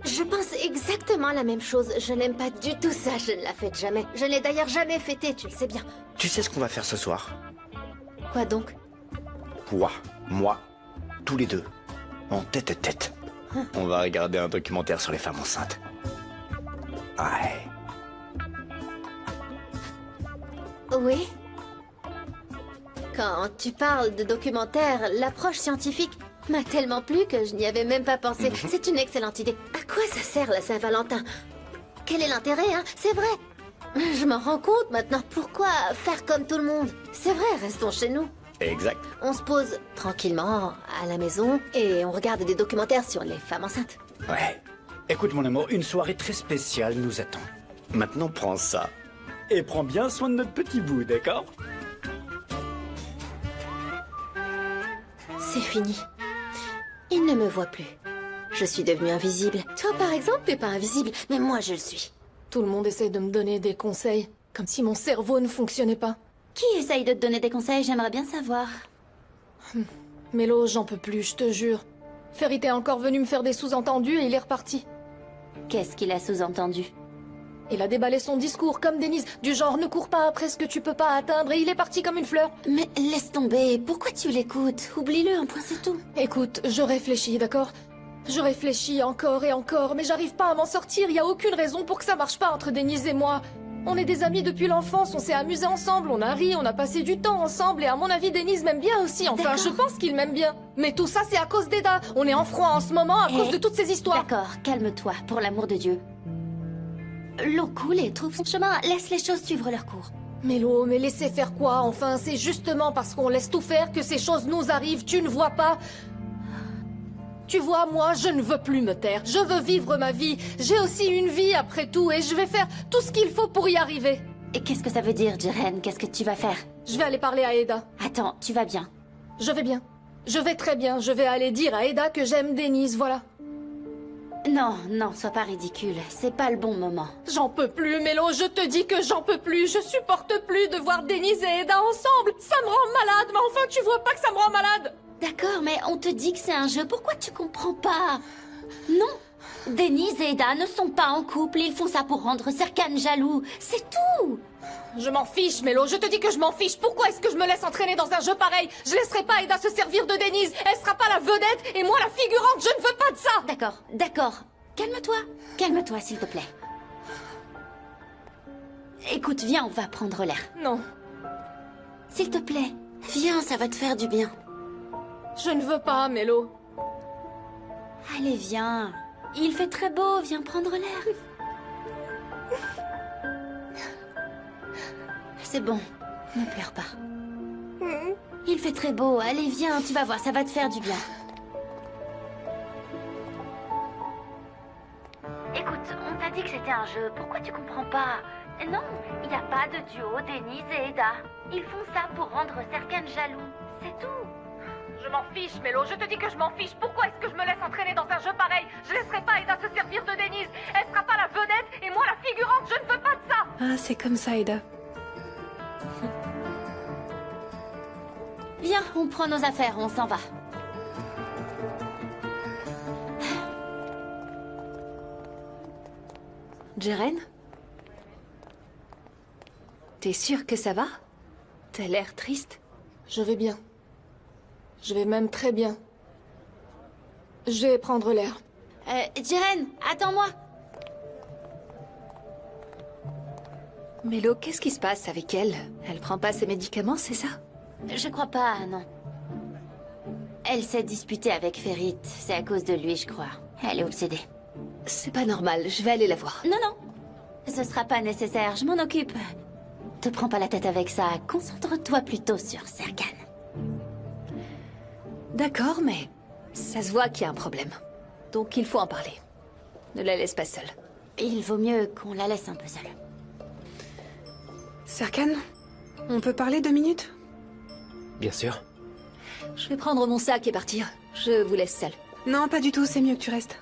Je pense exactement la même chose. Je n'aime pas du tout ça, je ne la fête jamais. Je n'ai d'ailleurs jamais fêté, tu le sais bien. Tu sais ce qu'on va faire ce soir? Quoi donc? Toi, moi, tous les deux, en tête à tête. On va regarder un documentaire sur les femmes enceintes. Ouais. Oui? Quand tu parles de documentaire, l'approche scientifique m'a tellement plu que je n'y avais même pas pensé. C'est une excellente idée. À quoi ça sert la Saint-Valentin? Quel est l'intérêt, hein? C'est vrai. Je m'en rends compte maintenant. Pourquoi faire comme tout le monde? C'est vrai, restons chez nous. Exact. On se pose tranquillement à la maison et on regarde des documentaires sur les femmes enceintes. Ouais. Écoute mon amour, une soirée très spéciale nous attend. Maintenant prends ça. Et prends bien soin de notre petit bout, d'accord? C'est fini. Il ne me voit plus. Je suis devenue invisible. Toi, par exemple, t'es pas invisible, mais moi, je le suis. Tout le monde essaie de me donner des conseils, comme si mon cerveau ne fonctionnait pas. Qui essaye de te donner des conseils? J'aimerais bien savoir. Mélo, j'en peux plus, je te jure. Ferit est encore venu me faire des sous-entendus et il est reparti. Qu'est-ce qu'il a sous-entendu? Il a déballé son discours comme Denise, du genre ne cours pas après ce que tu peux pas atteindre, et il est parti comme une fleur. Mais laisse tomber, pourquoi tu l'écoutes? Oublie-le, un point c'est tout. Écoute, je réfléchis, d'accord? Je réfléchis encore et encore, mais j'arrive pas à m'en sortir, y a aucune raison pour que ça marche pas entre Denise et moi. On est des amis depuis l'enfance, on s'est amusés ensemble, on a ri, on a passé du temps ensemble, et à mon avis, Denise m'aime bien aussi, enfin, je pense qu'il m'aime bien. Mais tout ça, c'est à cause d'Eda. On est en froid en ce moment à cause de toutes ces histoires. D'accord, calme-toi, pour l'amour de Dieu. L'eau coule et trouve son chemin, laisse les choses suivre leur cours. Mélo, mais laissez faire quoi, enfin, c'est justement parce qu'on laisse tout faire que ces choses nous arrivent, tu ne vois pas? Tu vois, moi, je ne veux plus me taire, je veux vivre ma vie. J'ai aussi une vie après tout, et je vais faire tout ce qu'il faut pour y arriver. Et qu'est-ce que ça veut dire, Jiren? Qu'est-ce que tu vas faire? Je vais aller parler à Eda. Attends, tu vas bien? Je vais bien. Je vais très bien, je vais aller dire à Eda que j'aime Denise, voilà. Non, non, sois pas ridicule, c'est pas le bon moment. J'en peux plus, Mélo, je te dis que j'en peux plus. Je supporte plus de voir Denise et Eda ensemble. Ça me rend malade, mais enfin, tu vois pas que ça me rend malade? D'accord, mais on te dit que c'est un jeu, pourquoi tu comprends pas? Non, Denise et Eda ne sont pas en couple, ils font ça pour rendre Serkan jaloux, c'est tout. Je m'en fiche, Mélo, je te dis que je m'en fiche. Pourquoi est-ce que je me laisse entraîner dans un jeu pareil? Je laisserai pas Eda se servir de Denise. Elle sera pas la vedette et moi la figurante, je ne veux pas de ça. D'accord, d'accord. Calme-toi. Calme-toi, s'il te plaît. Écoute, viens, on va prendre l'air. Non. S'il te plaît, viens, ça va te faire du bien. Je ne veux pas, Mélo. Allez, viens. Il fait très beau, viens prendre l'air. C'est bon, ne pleure pas. Il fait très beau, allez viens, tu vas voir, ça va te faire du bien. Écoute, on t'a dit que c'était un jeu, pourquoi tu comprends pas? Non, il n'y a pas de duo Denise et Eda. Ils font ça pour rendre Serkan jaloux, c'est tout. Je m'en fiche, Mélo, je te dis que je m'en fiche. Pourquoi est-ce que je me laisse entraîner dans un jeu pareil? Je laisserai pas Eda se servir de Denise. Elle sera pas la vedette et moi la figurante, je ne veux pas de ça. Ah, c'est comme ça, Eda. Viens, on prend nos affaires, on s'en va. Jiren? T'es sûre que ça va? T'as l'air triste. Je vais bien. Je vais même très bien. Je vais prendre l'air. Jiren, attends-moi. Mélo, qu'est-ce qui se passe avec elle? Elle prend pas ses médicaments, c'est ça? Je crois pas, non. Elle s'est disputée avec Ferit. C'est à cause de lui, je crois. Elle est obsédée. C'est pas normal, je vais aller la voir. Non, non. Ce sera pas nécessaire, je m'en occupe. Te prends pas la tête avec ça. Concentre-toi plutôt sur Serkan. D'accord, mais ça se voit qu'il y a un problème. Donc il faut en parler. Ne la laisse pas seule. Il vaut mieux qu'on la laisse un peu seule. Serkan, on peut parler 2 minutes? Bien sûr. Je vais prendre mon sac et partir. Je vous laisse seule. Non, pas du tout, c'est mieux que tu restes.